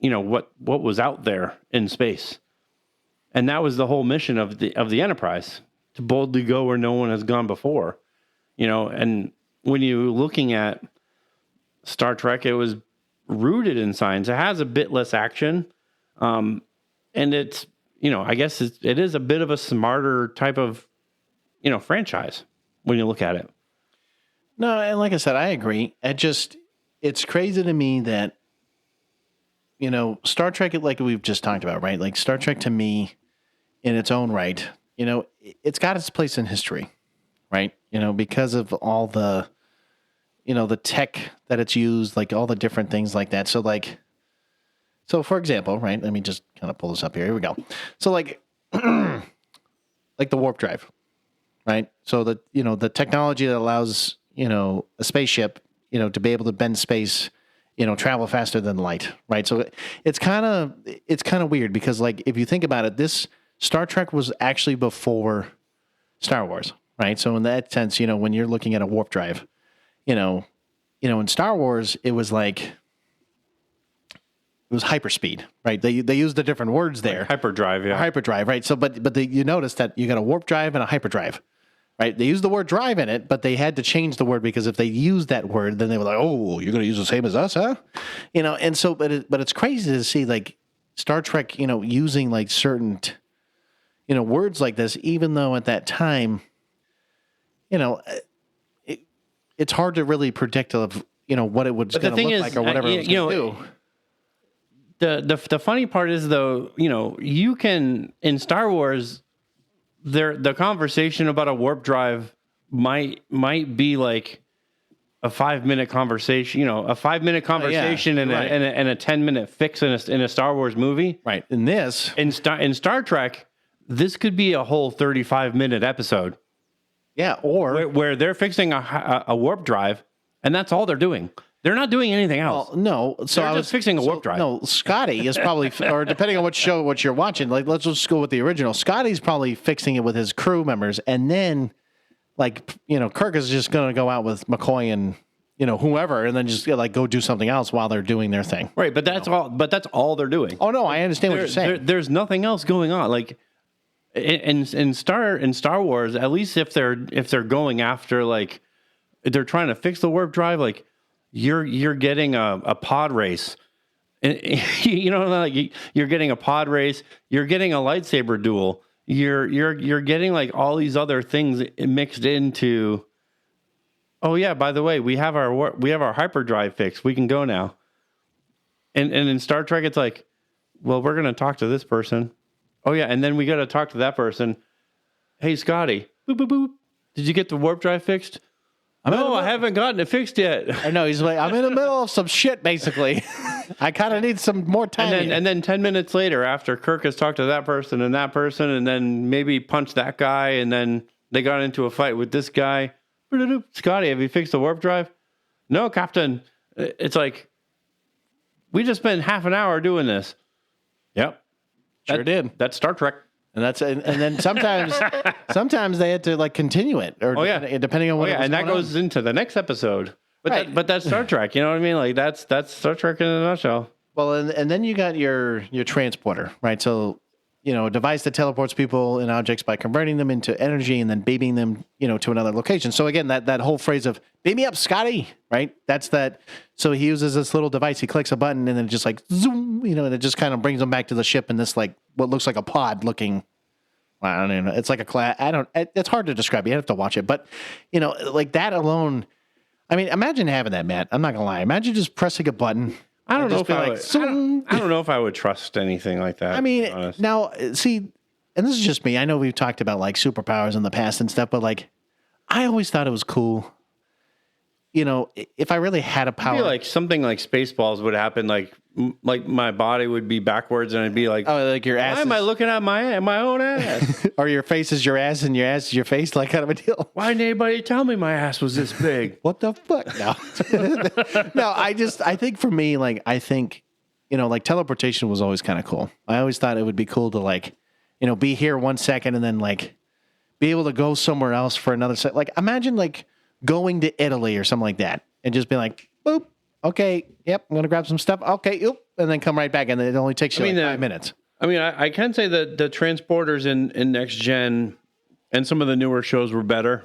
A: what was out there in space. And that was the whole mission of the Enterprise, to boldly go where no one has gone before, and when you're looking at Star Trek, it was rooted in science. It has a bit less action. And it's, I guess it is a bit of a smarter type of, franchise when you look at it.
C: No, and like I said, I agree. It's crazy to me that, Star Trek, like we've just talked about, right? Like Star Trek to me in its own right, it's got its place in history, right? Because of all the, the tech that it's used, like all the different things like that. So for example, right, let me just kind of pull this up here. Here we go. So like the warp drive, right? So the technology that allows, a spaceship, to be able to bend space, travel faster than light, right? So it's kind of weird because like, if you think about it, this Star Trek was actually before Star Wars, right? So in that sense, when you're looking at a warp drive, in Star Wars, it was hyperspeed, right? They used the different words there.
A: Like hyperdrive, yeah.
C: Hyperdrive, right? So, but you notice that you got a warp drive and a hyperdrive, right? They used the word drive in it, but they had to change the word because if they used that word, then they were like, oh, you're going to use the same as us, huh? And so, but it's crazy to see like Star Trek, using like certain, words like this, even though at that time, it's hard to really predict of, what it was going to look like or whatever it was going to do.
A: The funny part is though, you can in Star Wars, the conversation about a warp drive might be like a 5-minute conversation, a 5-minute conversation and a 10-minute fix in a Star Wars movie.
C: Right. In
A: Star Trek, this could be a whole 35-minute episode.
C: Yeah, or
A: where they're fixing a warp drive, and that's all they're doing. They're not doing anything else.
C: Well, no, so
A: they're just fixing a warp drive.
C: No, Scotty is probably, or depending on what you're watching, like let's just go with the original. Scotty's probably fixing it with his crew members, and then, like Kirk is just going to go out with McCoy and whoever, and then just like go do something else while they're doing their thing.
A: Right, but that's all. But that's all they're doing.
C: Oh no, I understand what you're saying.
A: There's nothing else going on. Like. In Star Wars, at least if they're going after like they're trying to fix the warp drive, like you're getting a pod race, and like you're getting a pod race, you're getting a lightsaber duel, you're getting like all these other things mixed into. Oh yeah, by the way, we have our hyperdrive fixed. We can go now. And in Star Trek, it's like, well, we're gonna talk to this person. Oh, yeah, and then we got to talk to that person. Hey, Scotty, boop, boop, boop. Did you get the warp drive fixed? No, I haven't gotten it fixed yet.
C: I know. He's like, I'm in the middle of some shit, basically. I kind of need some more time.
A: And then 10 minutes later, after Kirk has talked to that person, and then maybe punched that guy, and then they got into a fight with this guy. Scotty, have you fixed the warp drive? No, Captain. It's like, we just spent half an hour doing this. Yep.
C: Sure did.
A: That's Star Trek.
C: And then sometimes they had to like continue it or depending on what
A: and that goes into the next episode. But but that's Star Trek, you know what I mean? Like that's Star Trek in a nutshell.
C: Well, and then you got your transporter, right? So, a device that teleports people and objects by converting them into energy and then beaming them, to another location. So again, that whole phrase of "beam me up, Scotty," right? That's that. So he uses this little device. He clicks a button and then just like zoom, and it just kind of brings them back to the ship in this like what looks like a pod looking, I don't even know. It's like a class. It's hard to describe. You have to watch it. But, like that alone, I mean, imagine having that, Matt. I'm not going to lie. Imagine just pressing a button.
A: I don't know if I
C: like,
A: would. I don't know if I would trust anything like that.
C: I mean, now, see, and this is just me. I know we've talked about like superpowers in the past and stuff, but like, I always thought it was cool. If I really had a power,
A: I feel like something like Spaceballs would happen. Like my body would be backwards, and I'd be like,
C: oh, like your ass.
A: Why am I looking at my own ass?
C: Or your face is your ass, and your ass is your face, like kind of a deal.
A: Why didn't anybody tell me my ass was this big?
C: What the fuck? No, no. I think for me, like like teleportation was always kind of cool. I always thought it would be cool to like, be here 1 second and then like be able to go somewhere else for another second. Like imagine like going to Italy or something like that and just be like, boop, okay, yep, I'm going to grab some stuff. Okay, oop, and then come right back. And it only takes you 5 minutes.
A: I mean, I can say that the transporters in Next Gen and some of the newer shows were better.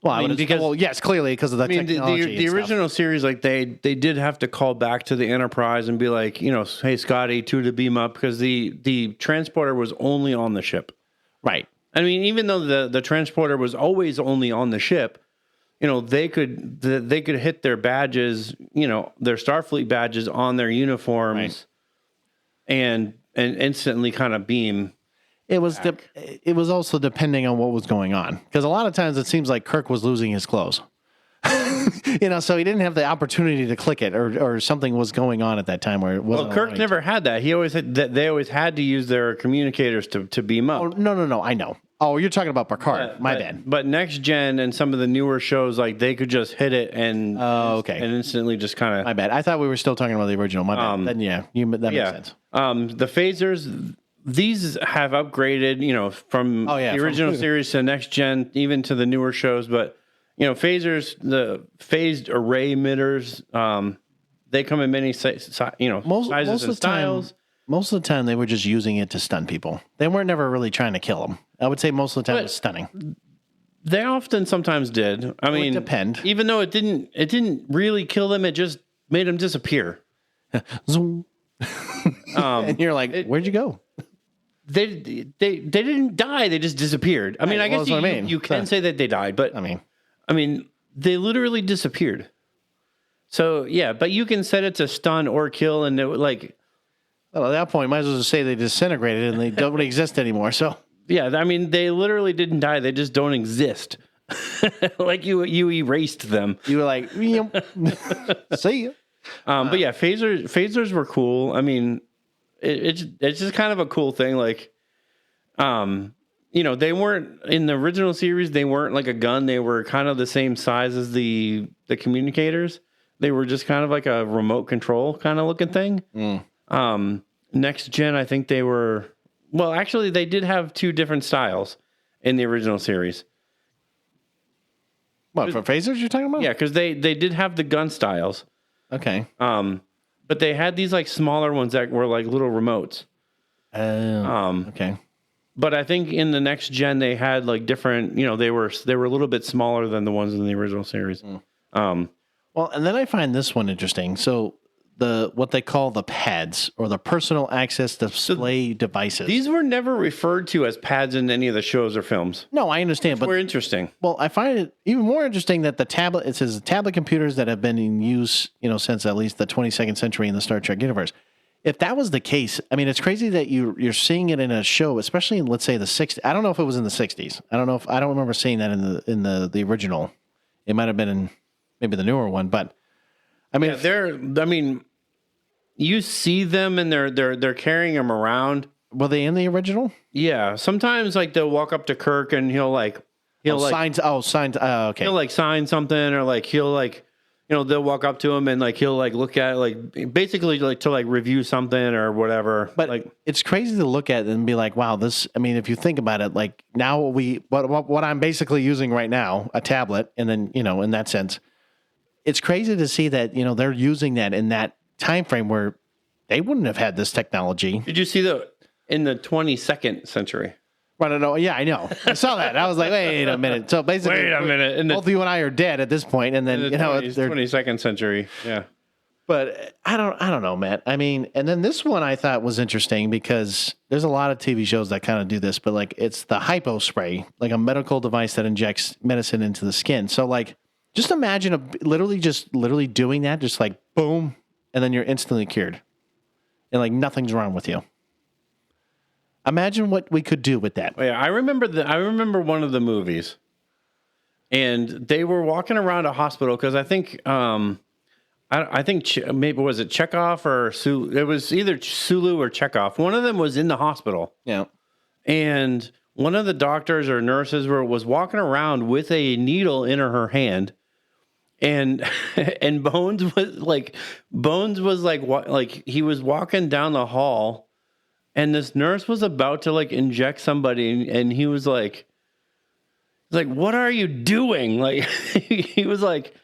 C: Well, yes, clearly because of the technology.
A: The original series, like they did have to call back to the Enterprise and be like, hey, Scotty, to beam up, because the transporter was only on the ship.
C: Right.
A: I mean, even though the transporter was always only on the ship, they could hit their badges, their Starfleet badges on their uniforms, right, and instantly kind of beam.
C: It was it was also depending on what was going on, because a lot of times it seems like Kirk was losing his clothes. So he didn't have the opportunity to click it, or something was going on at that time where it wasn't.
A: Well, Kirk never had that. He always had that. They always had to use their communicators to beam up.
C: Oh, no. I know. Oh, you're talking about Picard. My bad.
A: But Next Gen and some of the newer shows, like they could just hit it and and instantly just kind of.
C: My bad. I thought we were still talking about the original. My bad. Then that makes sense.
A: The phasers. These have upgraded, from the original series to Next Gen, even to the newer shows. But, phasers, the phased array emitters, they come in many sizes and styles.
C: Most of the time, they were just using it to stun people. They weren't never really trying to kill them. I would say most of the time it was stunning.
A: They often sometimes did. I mean,
C: it depend.
A: Even though it didn't really kill them, it just made them disappear.
C: Zoom. And you're like, where'd you go?
A: They didn't die. They just disappeared. I mean, I guess you can say that they died, but I mean, they literally disappeared. So yeah, but you can set it to stun or kill, and it would
C: well, at that point, might as well just say they disintegrated and they don't exist anymore. So
A: yeah, I mean, they literally didn't die. They just don't exist. Like you erased them.
C: You were like, see ya.
A: But yeah, phasers were cool. I mean, it's just kind of a cool thing. Like, they weren't in the original series. They weren't like a gun. They were kind of the same size as the communicators. They were just kind of like a remote control kind of looking thing. Next Gen, I think they were. Well, actually, they did have two different styles in the original series.
C: What, for phasers you're talking about?
A: Yeah, because they did have the gun styles.
C: Okay.
A: But they had these like smaller ones that were like little remotes.
C: Okay.
A: But I think in the Next Gen they had like different. They were a little bit smaller than the ones in the original series.
C: Well, and then I find this one interesting. So what they call the pads, or the personal access display devices.
A: These were never referred to as pads in any of the shows or films.
C: No, I understand, but
A: we're interesting.
C: Well, I find it even more interesting that it says tablet computers that have been in use, since at least the 22nd century in the Star Trek universe. If that was the case, I mean, it's crazy that you're seeing it in a show, especially in, let's say, the 60s. I don't know if it was in the 60s. I don't remember seeing that in the original. It might have been in maybe the newer one, but I mean, you see them and they're carrying them around. Were they in the original?
A: Yeah. Sometimes like they'll walk up to Kirk and he'll
C: signs. Okay.
A: He'll like sign something, or like he'll like, they'll walk up to him and like he'll like look at it, like basically like to like review something or whatever.
C: But
A: like
C: it's crazy to look at and be like, wow, this. I mean, if you think about it, like now what I'm basically using right now, a tablet, and then in that sense. It's crazy to see that, they're using that in that time frame where they wouldn't have had this technology.
A: Did you see in the 22nd century?
C: I don't know. Yeah, I know. I saw that. I was like, wait a minute. So basically,
A: wait a minute.
C: Both you and I are dead at this point, and then
A: the 22nd century. Yeah.
C: But I don't know, Matt. I mean, and then this one I thought was interesting because there's a lot of TV shows that kind of do this, but like it's the hypo spray, like a medical device that injects medicine into the skin. So like, just imagine literally doing that, just like boom, and then you're instantly cured, and like nothing's wrong with you. Imagine what we could do with that.
A: Oh, yeah, I remember one of the movies, and they were walking around a hospital because I think maybe was it Chekhov or Sulu? It was either Sulu or Chekhov. One of them was in the hospital.
C: Yeah,
A: and one of the doctors or nurses was walking around with a needle in her hand, and Bones was like he was walking down the hall. And this nurse was about to like inject somebody, and he was like, "What are you doing?" Like he's like,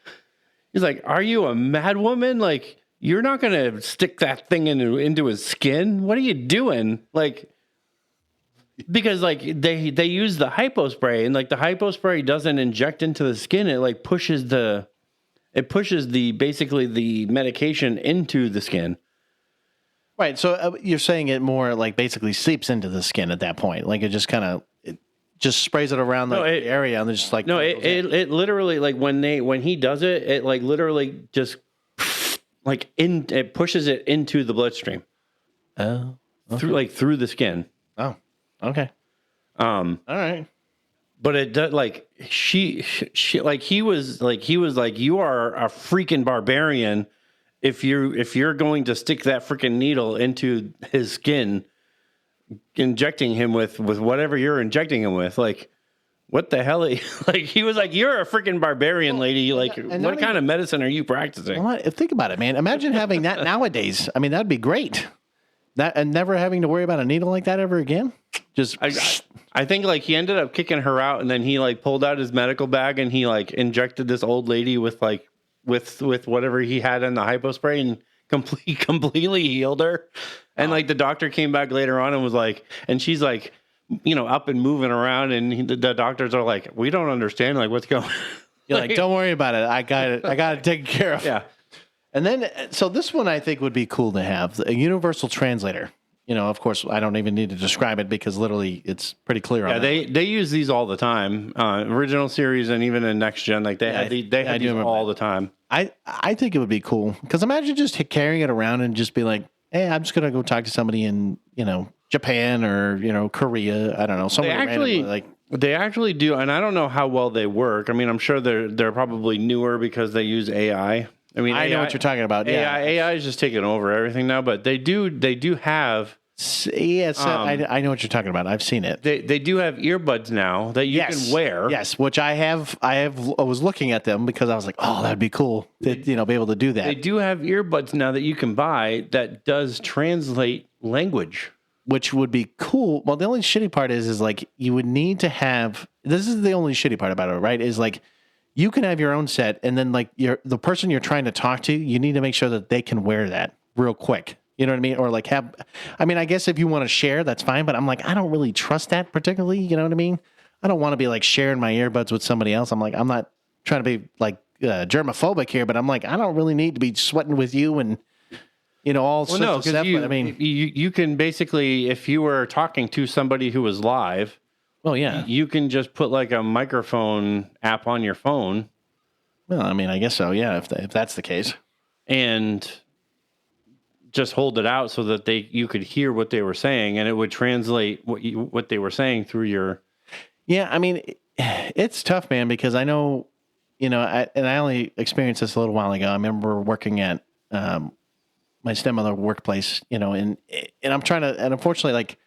A: "Are you a mad woman? Like you're not gonna stick that thing into his skin. What are you doing?" Like because like they use the hypo spray, and like the hypo spray doesn't inject into the skin. It like pushes the basically the medication into the skin.
C: Right. So you're saying it more like basically seeps into the skin at that point. Like it just kind of sprays it around the area and it's just like
A: it literally like when he does it, it like literally just like it pushes it into the bloodstream.
C: Oh.
A: Okay. through the skin.
C: Oh. Okay. All right.
A: But it does like she like he was like you are a freaking barbarian. If you're going to stick that freaking needle into his skin, injecting him with whatever you're injecting him with, like, what the hell? Like, he was like, you're a freaking barbarian, lady. Like, what kind of medicine are you practicing?
C: Well, think about it, man. Imagine having that nowadays. I mean, that'd be great. That and never having to worry about a needle like that ever again. Just,
A: I think like he ended up kicking her out, and then he like pulled out his medical bag and he like injected this old lady with like. With whatever he had in the hypo spray and completely healed her. And like the doctor came back later on and was like, and she's like, up and moving around. And the doctors are like, we don't understand. Like what's going on?
C: You're like, don't worry about it. I got it. I got it taken care of.
A: Yeah.
C: And then, so this one I think would be cool to have a universal translator. Of course, I don't even need to describe it because literally it's pretty clear.
A: Yeah, they use these all the time. Original series and even in next gen, like they have these all the time.
C: I think it would be cool because imagine just carrying it around and just be like, hey, I'm just gonna go talk to somebody in Japan or Korea. I don't know.
A: They actually do, and I don't know how well they work. I mean, I'm sure they're probably newer because they use AI. I mean,
C: I know what you're talking about. Yeah,
A: AI is just taking over everything now, but they do have.
C: Yes, I know what you're talking about. I've seen it.
A: They do have earbuds now that you can wear.
C: Yes, which I was looking at them because I was like, oh, that'd be cool to be able to do that.
A: They do have earbuds now that you can buy that does translate language,
C: which would be cool. Well, the only shitty part is like you would need to have. This is the only shitty part about it, right? Is like you can have your own set, and then like the person you're trying to talk to, you need to make sure that they can wear that real quick. You know what I mean? Or like I guess if you want to share, that's fine. But I'm like, I don't really trust that particularly. You know what I mean? I don't want to be like sharing my earbuds with somebody else. I'm like, I'm not trying to be like germophobic here, but I'm like, I don't really need to be sweating with you and, all sorts of stuff. But I mean,
A: you can basically, if you were talking to somebody who was live,
C: well, yeah,
A: you can just put like a microphone app on your phone.
C: Well, I mean, I guess so. Yeah. If that's the case.
A: And just hold it out so that you could hear what they were saying, and it would translate what they were saying through your.
C: Yeah, I mean, it's tough, man, because I know, I only experienced this a little while ago. I remember working at my stepmother workplace, and I'm trying to, and unfortunately, like,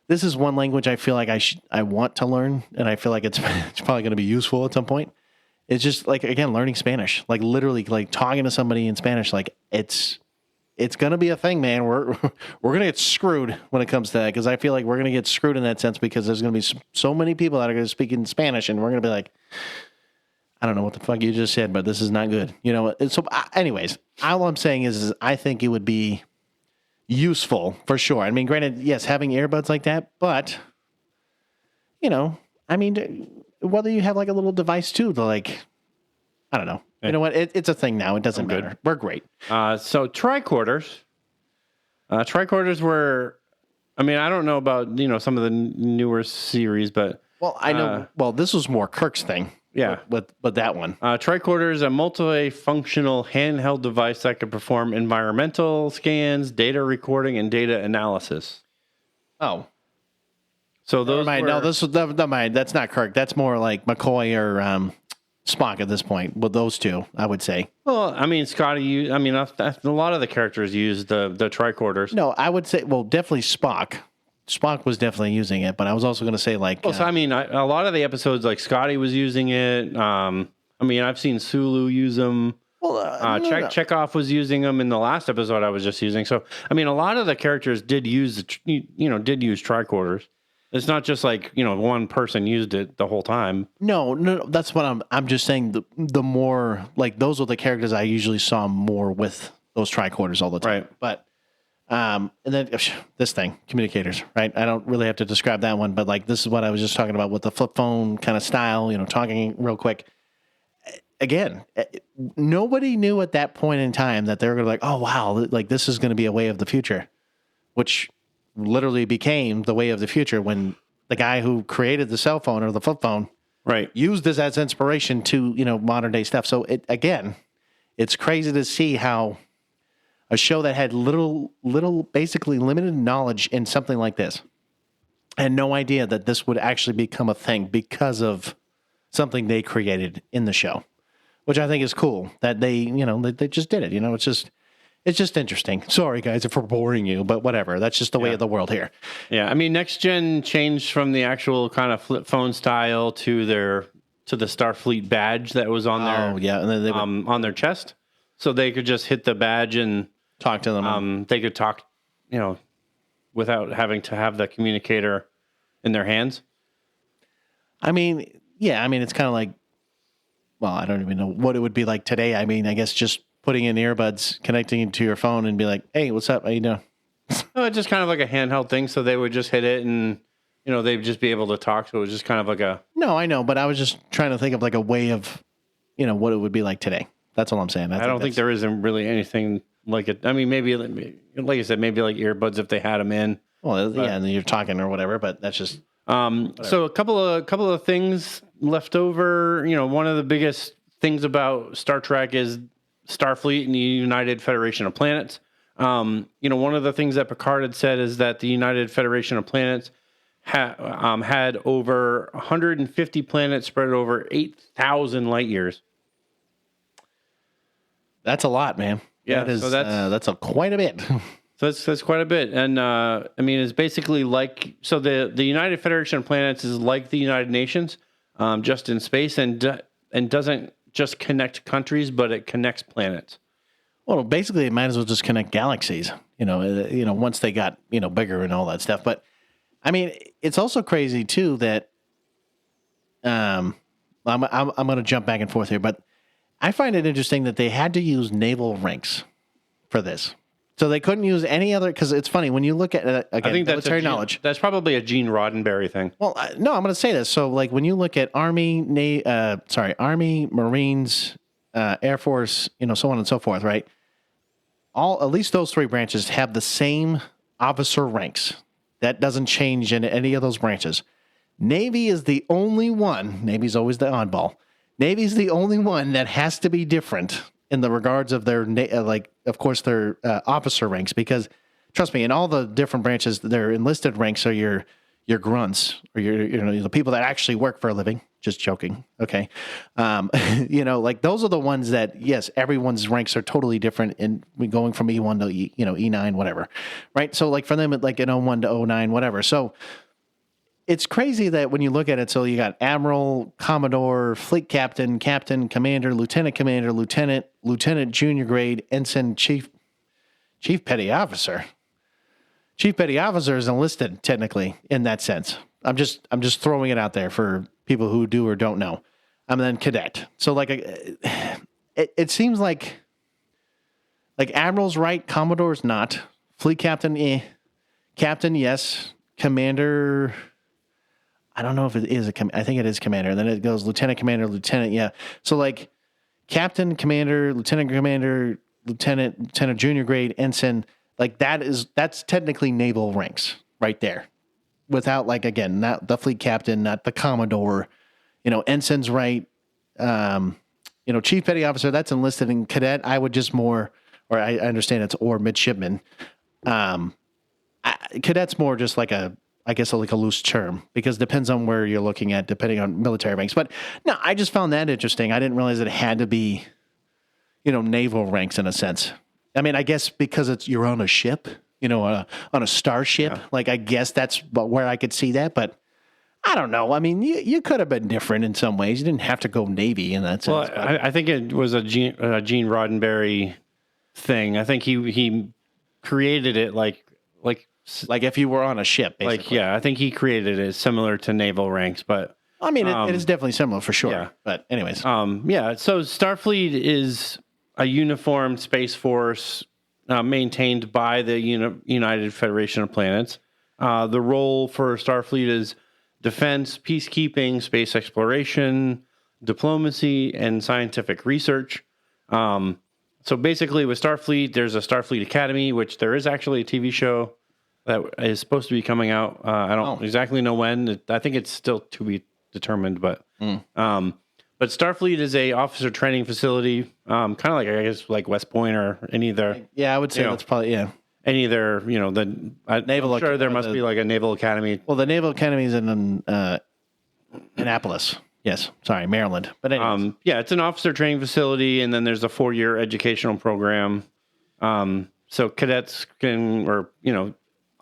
C: this is one language I feel like I want to learn, and I feel like it's probably going to be useful at some point. It's just like, again, learning Spanish, like literally, like talking to somebody in Spanish, like it's going to be a thing, man. We're going to get screwed when it comes to that because I feel like we're going to get screwed in that sense because there's going to be so many people that are going to speak in Spanish and we're going to be like, I don't know what the fuck you just said, but this is not good. So anyways, all I'm saying is I think it would be useful for sure. I mean, granted, yes, having earbuds like that, but, I mean, whether you have like a little device too to like, I don't know. You know what? It's a thing now. It doesn't matter. We're great.
A: So tricorders. Tricorders were, I mean, I don't know about, some of the newer series, but.
C: Well, I know. Well, this was more Kirk's thing.
A: Yeah.
C: But that one.
A: Tricorder is a multifunctional handheld device that can perform environmental scans, data recording, and data analysis.
C: Oh.
A: So those
C: never mind. That's not Kirk. That's more like McCoy or Spock at this point. Well, those two, I would say.
A: Well, I mean, Scotty, a lot of the characters use the tricorders.
C: No, I would say, well, definitely Spock. Spock was definitely using it, but I was also going to say like...
A: Well, so I mean, a lot of the episodes, like Scotty was using it. I mean, I've seen Sulu use them. Well, Chekhov was using them in the last episode I was just using. So, I mean, a lot of the characters did use, did use tricorders. It's not just like, one person used it the whole time.
C: No, that's what I'm just saying. The more, like, those are the characters I usually saw more with those tricorders all the time.
A: Right.
C: But... and then this thing, communicators, right? I don't really have to describe that one, but like this is what I was just talking about with the flip phone kind of style, talking real quick. Again, nobody knew at that point in time that they were going to like, oh, wow, like this is going to be a way of the future, which literally became the way of the future when the guy who created the cell phone or the flip phone used this as inspiration to, modern day stuff. So it's crazy to see how a show that had little, basically limited knowledge in something like this, and no idea that this would actually become a thing because of something they created in the show, which I think is cool that they just did it. It's just interesting. Sorry guys if we're boring you, but whatever. That's just the way of the world here.
A: Yeah, I mean, Next Gen changed from the actual kind of flip phone style to the Starfleet badge that was on their
C: and then they would,
A: on their chest, so they could just hit the badge and
C: talk to them.
A: They could talk, without having to have the communicator in their hands.
C: I mean, it's kind of like, well, I don't even know what it would be like today. I mean, I guess just putting in earbuds, connecting it to your phone and be like, hey, what's up? How you doing?
A: Oh, it's just kind of like a handheld thing. So they would just hit it and, they'd just be able to talk. So it was just kind of like a...
C: No, I know, but I was just trying to think of like a way of, what it would be like today. That's all I'm saying.
A: I don't think there isn't really anything like it. I mean, maybe, like you said, maybe like earbuds if they had them in.
C: Well, yeah, and then you're talking or whatever, but that's just...
A: So a couple of things left over. One of the biggest things about Star Trek is Starfleet and the United Federation of Planets. One of the things that Picard had said is that the United Federation of Planets had over 150 planets spread over 8,000 light years.
C: That's a lot, man.
A: Yeah,
C: so that's quite a bit.
A: So that's quite a bit, and I mean, it's basically like the United Federation of Planets is like the United Nations, just in space, and doesn't just connect countries, but it connects planets.
C: Well, basically, it might as well just connect galaxies. Once they got bigger and all that stuff. But I mean, it's also crazy too that I'm going to jump back and forth here, but I find it interesting that they had to use naval ranks for this. So they couldn't use any other, because it's funny when you look at again,
A: I think
C: military knowledge.
A: That's probably a Gene Roddenberry thing.
C: Well, no, I'm going to say this. So, like when you look at Army, Marines, Air Force, so on and so forth, right? At least those three branches have the same officer ranks. That doesn't change in any of those branches. Navy is the only one. Navy's always the oddball. Navy's the only one that has to be different in the regards of their, of course, their officer ranks, because trust me, in all the different branches, their enlisted ranks are your grunts or the people that actually work for a living. Just joking. Okay. Like those are the ones that, yes, everyone's ranks are totally different in going from E1 to E9, whatever. Right. So like for them, like an O1 to O9, whatever. So it's crazy that when you look at it, so you got Admiral, Commodore, Fleet Captain, Captain, Commander, Lieutenant, Junior Grade, Ensign, Chief Petty Officer. Chief Petty Officer is enlisted technically in that sense. I'm just throwing it out there for people who do or don't know. And then Cadet. So like it seems like Admiral's right, Commodore's not. Fleet Captain, Captain, yes. Commander, I don't know if it is I think it is Commander. Then it goes Lieutenant, Commander, Lieutenant, yeah. So like captain, commander, lieutenant commander, lieutenant junior grade, ensign, like that's technically naval ranks right there. Without, like, again, not the fleet captain, not the commodore, ensign's right. Chief petty officer, that's enlisted. In cadet, I would just more, or I understand it's or midshipman. Cadet's more just like I guess like a loose term, because it depends on where you're looking at, depending on military ranks. But no, I just found that interesting. I didn't realize that it had to be, naval ranks in a sense. I mean, I guess because you're on a ship, on a starship. Yeah. Like, I guess that's where I could see that, but I don't know. I mean, you could have been different in some ways. You didn't have to go Navy in that sense.
A: Well, I think it was a Gene Roddenberry thing. I think he created it like
C: if you were on a ship, basically.
A: I think he created it similar to naval ranks, but
C: I mean, it is definitely similar for sure. Yeah. But anyways,
A: so Starfleet is a uniformed space force maintained by the United Federation of Planets. The role for Starfleet is defense, peacekeeping, space exploration, diplomacy, and scientific research. So basically, with Starfleet, there's a Starfleet Academy, which there is actually a TV show that is supposed to be coming out. I don't exactly know when. I think it's still to be determined, but Starfleet is a officer training facility, kind of like, I guess, like West Point or any of their.
C: Yeah, I would say that's probably
A: any of their, the naval. I'm sure there must be like a naval academy.
C: Well, the naval academy is in Annapolis. Yes, sorry, Maryland. But anyways.
A: It's an officer training facility, and then there's a 4-year educational program. So cadets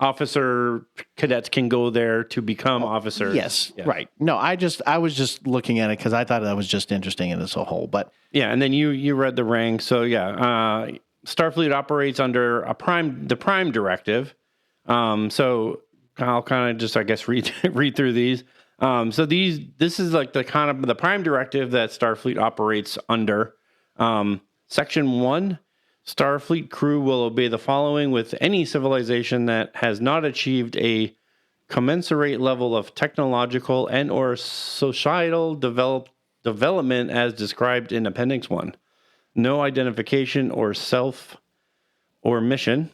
A: officer cadets can go there to become officers.
C: Yes, right. No, I was just looking at it because I thought that was just interesting in this whole. But
A: and then you read the rank. So Starfleet operates under the Prime Directive. So I'll kind of just, I guess, read through these. This is like the kind of the Prime Directive that Starfleet operates under. Section 1. Starfleet crew will obey the following with any civilization that has not achieved a commensurate level of technological and or societal development as described in Appendix 1. No identification or self or mission.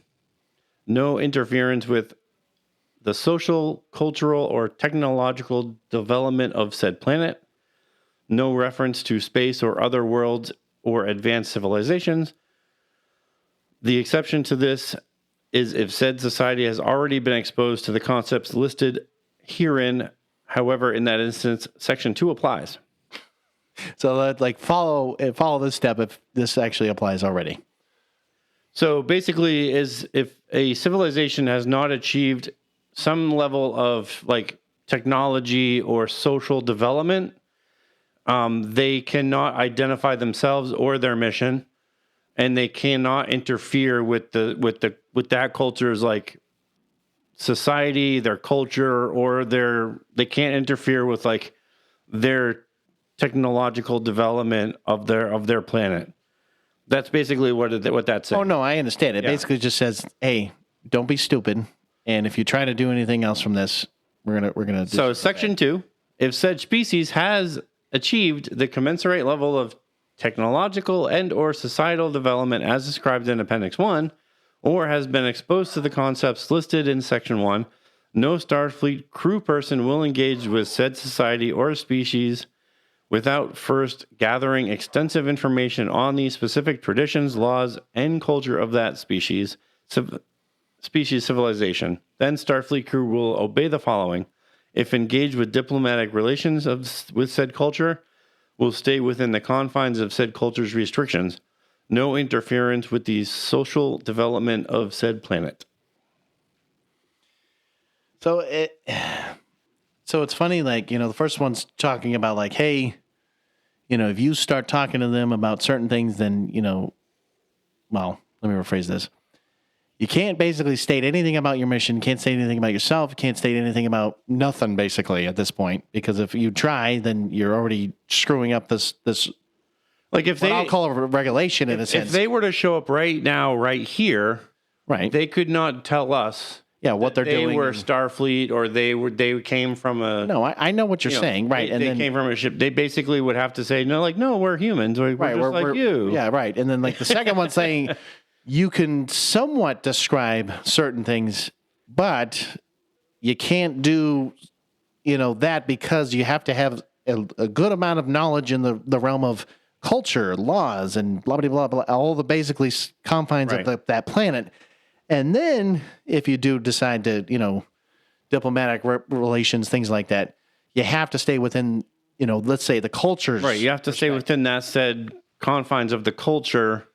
A: No interference with the social, cultural, or technological development of said planet. No reference to space or other worlds or advanced civilizations. The exception to this is if said society has already been exposed to the concepts listed herein. However, in that instance, Section 2 applies.
C: So that follow this step if this actually applies already.
A: So basically, is if a civilization has not achieved some level of technology or social development, they cannot identify themselves or their mission. And they cannot interfere with that culture's society, their culture, or they can't interfere with their technological development of their planet. That's basically what that's saying.
C: Oh no, I understand. It basically just says, hey, don't be stupid, and if you try to do anything else from this, we're gonna.
A: So Section 2, if said species has achieved the commensurate level of technological and or societal development as described in Appendix 1, or has been exposed to the concepts listed in Section 1, no Starfleet crew person will engage with said society or species without first gathering extensive information on the specific traditions, laws, and culture of that species civilization. Then Starfleet crew will obey the following. If engaged with diplomatic relations with said culture, will stay within the confines of said culture's restrictions. No interference with the social development of said planet.
C: So it's funny, the first one's talking about hey, if you start talking to them about certain things, then, well, let me rephrase this. You can't basically state anything about your mission, can't state anything about yourself, can't state anything about nothing, basically, at this point. Because if you try, then you're already screwing up this if I'll call it a regulation in a sense.
A: If they were to show up right now, right here,
C: right,
A: they could not tell us
C: what they're
A: they
C: doing.
A: were Starfleet, or they came from a
C: No, I know what you're saying, right?
A: They came from a ship. They basically would have to say, no, we're humans. We're just like you.
C: Yeah, right. And then like the second one saying you can somewhat describe certain things, but you can't do, that because you have to have a good amount of knowledge in the realm of culture, laws, and blah, blah, blah, blah, all the basically confines of that planet. And then if you do decide to, diplomatic relations, things like that, you have to stay within, let's say the cultures.
A: Right. You have to stay within that said confines of the culture.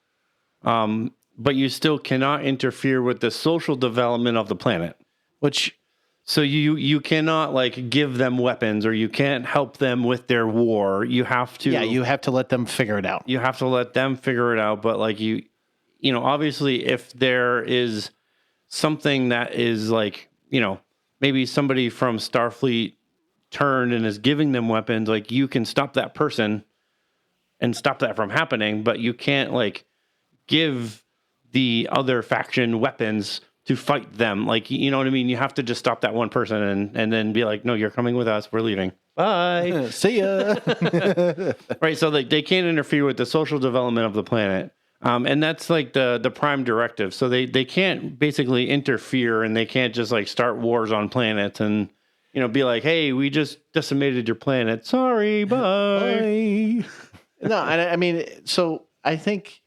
A: But you still cannot interfere with the social development of the planet. So you cannot like give them weapons, or you can't help them with their war. You have to.
C: Yeah, you have to let them figure it out.
A: You have to let them figure it out. But like obviously, if there is something that is like, maybe somebody from Starfleet turned and is giving them weapons, like you can stop that person and stop that from happening. But you can't like give the other faction weapons to fight them. Like, you know what I mean? You have to just stop that one person and then be like, no, you're coming with us. We're leaving. Bye.
C: See ya.
A: Right. So like they can't interfere with the social development of the planet. And that's like the prime directive. So they can't basically interfere, and they can't just like start wars on planets and, be like, hey, we just decimated your planet. Sorry. Bye.
C: No, I mean, so I think,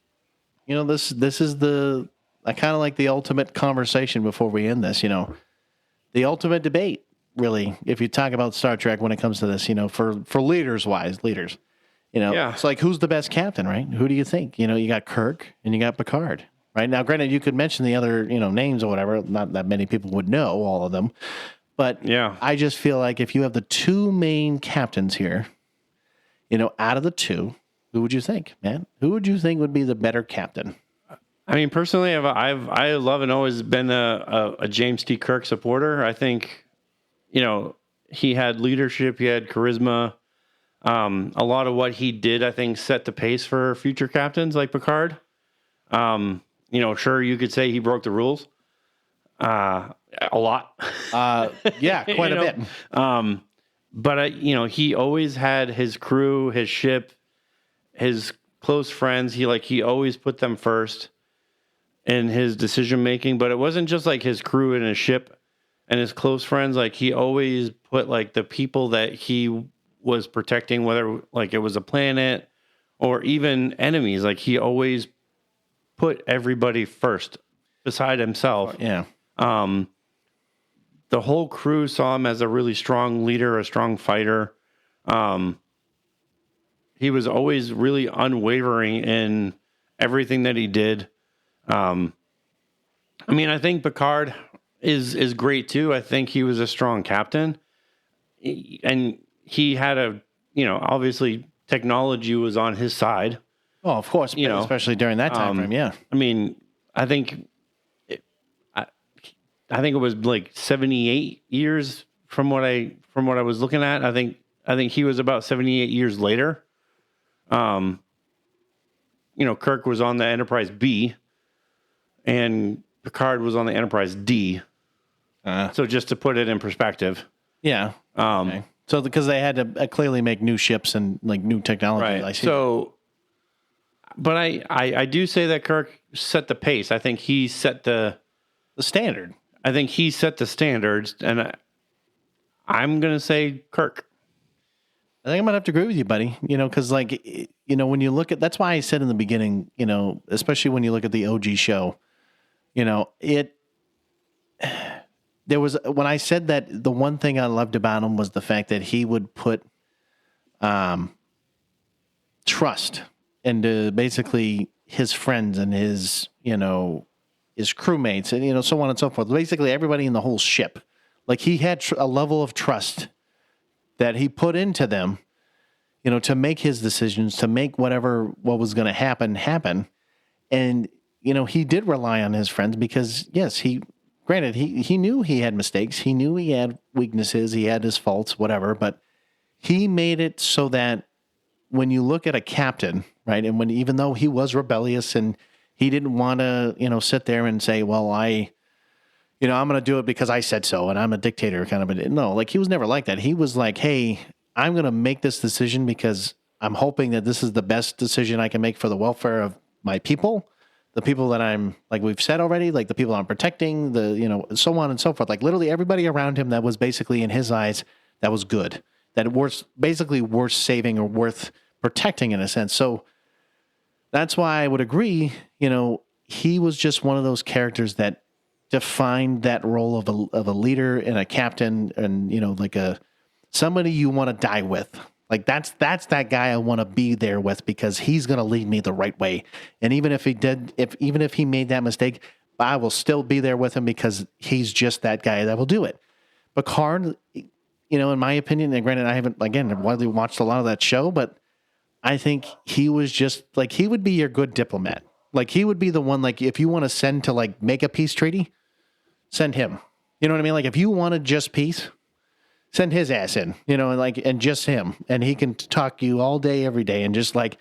C: this is I kind of like the ultimate conversation before we end this, the ultimate debate, really, if you talk about Star Trek when it comes to this, for leaders.
A: Yeah.
C: It's like, who's the best captain, right? Who do you think? You got Kirk and you got Picard, right? Now, granted, you could mention the other, names or whatever. Not that many people would know all of them. But
A: yeah,
C: I just feel like if you have the two main captains here, out of the two, who would you think, man? Who would you think would be the better captain?
A: I mean, personally, I love and always been a James T. Kirk supporter. I think, he had leadership, he had charisma. A lot of what he did, I think, set the pace for future captains like Picard. Sure, you could say he broke the rules. A lot.
C: Yeah, quite a bit.
A: But he always had his crew, his ship, his close friends. He always put them first in his decision making. But it wasn't just like his crew and his ship and his close friends. Like he always put like the people that he was protecting, whether like it was a planet or even enemies. Like he always put everybody first beside himself.
C: Yeah.
A: The whole crew saw him as a really strong leader, a strong fighter. He was always really unwavering in everything that he did. I mean, I think Picard is great too. I think he was a strong captain, and he had obviously technology was on his side.
C: Oh, of course, especially during that time frame. Yeah.
A: I mean, I think it was like 78 years from what I was looking at. I think he was about 78 years later. Kirk was on the Enterprise B, and Picard was on the Enterprise D. So just to put it in perspective.
C: Yeah. Okay. So because they had to clearly make new ships and like new technology.
A: Right. So, but I do say that Kirk set the pace. I think he set the
C: standard.
A: I think he set the standards, and I'm going to say Kirk.
C: I think I'm going to have to agree with you, buddy. Because when you look at, that's why I said in the beginning, especially when you look at the OG show, there was, when I said that the one thing I loved about him was the fact that he would put trust into basically his friends and his crewmates and, so on and so forth. Basically everybody in the whole ship. Like he had a level of trust that he put into them, to make his decisions, to make what was going to happen. And, he did rely on his friends because, yes, he knew he had mistakes. He knew he had weaknesses. He had his faults, whatever. But he made it so that when you look at a captain, right, and even though he was rebellious and he didn't want to, sit there and say, well, I'm going to do it because I said so and I'm a dictator kind of. No, like he was never like that. He was like, hey, I'm going to make this decision because I'm hoping that this is the best decision I can make for the welfare of my people, the people that I'm, like we've said already, like the people I'm protecting, so on and so forth. Like literally everybody around him that was basically in his eyes, that was good, that was basically worth saving or worth protecting in a sense. So that's why I would agree, he was just one of those characters that defined that role of a leader and a captain and, like somebody you want to die with. Like that's that guy I want to be there with because he's going to lead me the right way. And even if he made that mistake, I will still be there with him because he's just that guy that will do it. Picard, in my opinion, and granted, I haven't, again, widely watched a lot of that show, but I think he was just like, he would be your good diplomat. Like he would be the one, like if you want to send to like make a peace treaty, send him. You know what I mean? Like if you wanted just peace, send his ass in, and just him. And he can talk to you all day, every day and just like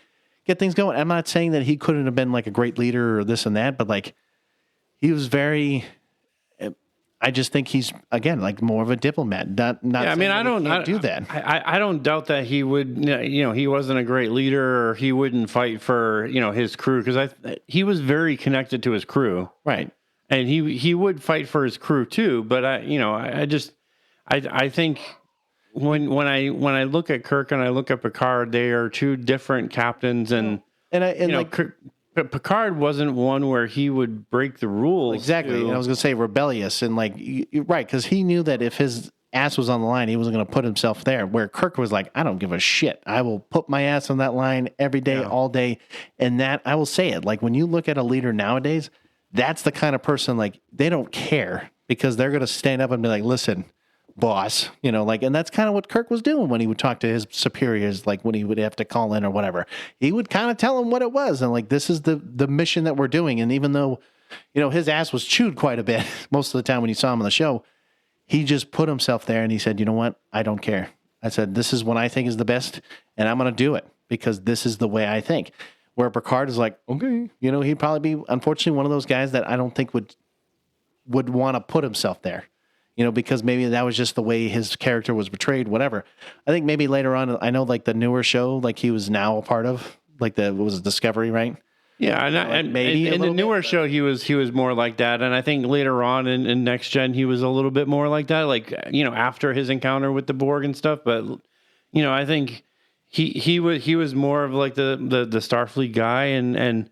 C: get things going. I'm not saying that he couldn't have been like a great leader or this and that, but like he was I just think he's, again, like more of a diplomat. Not yeah, I mean, I don't do that.
A: I don't doubt that he would, he wasn't a great leader or he wouldn't fight for, his crew because he was very connected to his crew.
C: Right.
A: And he would fight for his crew too. But I think when I look at Kirk and I look at Picard, they are two different captains, and Picard wasn't one where he would break the rules.
C: Exactly. And I was going to say rebellious, and like you're right, because he knew that if his ass was on the line, he wasn't going to put himself there. Where Kirk was like, I don't give a shit. I will put my ass on that line every day, all day, and that I will say it. Like when you look at a leader nowadays, that's the kind of person like they don't care because they're going to stand up and be like, listen, boss, and that's kind of what Kirk was doing when he would talk to his superiors, like when he would have to call in or whatever. He would kind of tell them what it was. And like, this is the mission that we're doing. And even though, his ass was chewed quite a bit most of the time when you saw him on the show, he just put himself there and he said, you know what? I don't care. I said, this is what I think is the best and I'm going to do it because this is the way I think. Where Picard is like, okay, he'd probably be, unfortunately, one of those guys that I don't think would want to put himself there. Because maybe that was just the way his character was portrayed, whatever. I think maybe later on, I know like the newer show, like he was now a part of, like what was it, Discovery, right?
A: Yeah, and maybe in the newer show, he was more like that. And I think later on in Next Gen, he was a little bit more like that, like, after his encounter with the Borg and stuff. But, I think he was more of like the Starfleet guy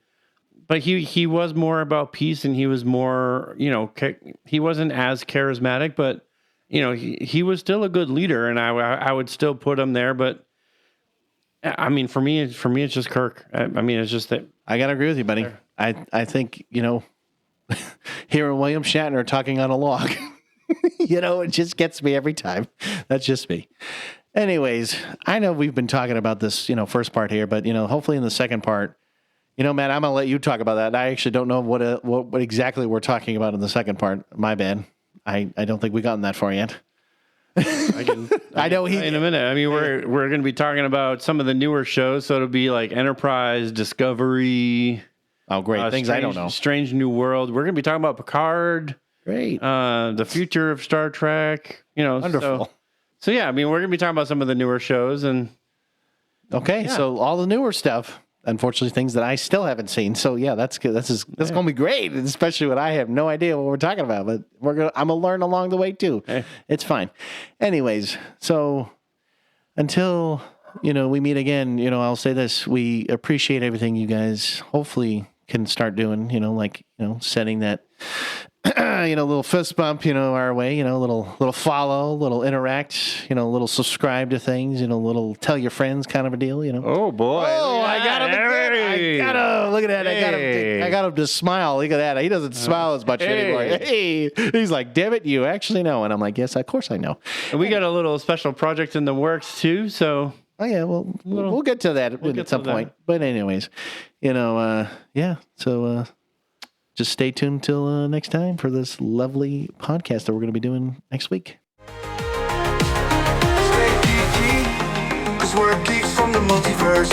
A: but he was more about peace, and he was more, he wasn't as charismatic, but, he was still a good leader, and I would still put him there. But I mean, for me, it's just Kirk. I mean, it's just that.
C: I gotta agree with you, buddy. I think, hearing William Shatner talking on a log, it just gets me every time. That's just me. Anyways, I know we've been talking about this, first part here, but, hopefully in the second part, Matt, I'm going to let you talk about that. I actually don't know what exactly we're talking about in the second part. My bad. I don't think we've gotten that far yet. I know
A: in a minute. I mean, we're going to be talking about some of the newer shows. So it'll be like Enterprise, Discovery.
C: Oh, great. Things I don't know.
A: Strange New World. We're going to be talking about Picard.
C: Great.
A: The future of Star Trek.
C: Wonderful.
A: So yeah, I mean, we're going to be talking about some of the newer shows.
C: Okay, so all the newer stuff. Unfortunately, things that I still haven't seen. So yeah, that's good. That's going to be great, especially when I have no idea what we're talking about. But I'm gonna learn along the way too. Hey. It's fine. Anyways, so until we meet again, I'll say this: we appreciate everything you guys hopefully can start doing. Setting that little fist bump, our way, little follow, little interact, little subscribe to things, little tell your friends kind of a deal,
A: Oh boy.
C: Oh, I got him again. I got him. Look at that. Hey. I got him to smile. Look at that. He doesn't smile as much anymore. Hey. He's like, damn it, you actually know. And I'm like, yes, of course I know.
A: And we got a little special project in the works too, so.
C: Oh yeah, well, we'll get to that at some point. But anyways, yeah, so just stay tuned till next time for this lovely podcast that we're going to be doing next week.
D: Stay geeky, 'cause we're geeks from the multiverse.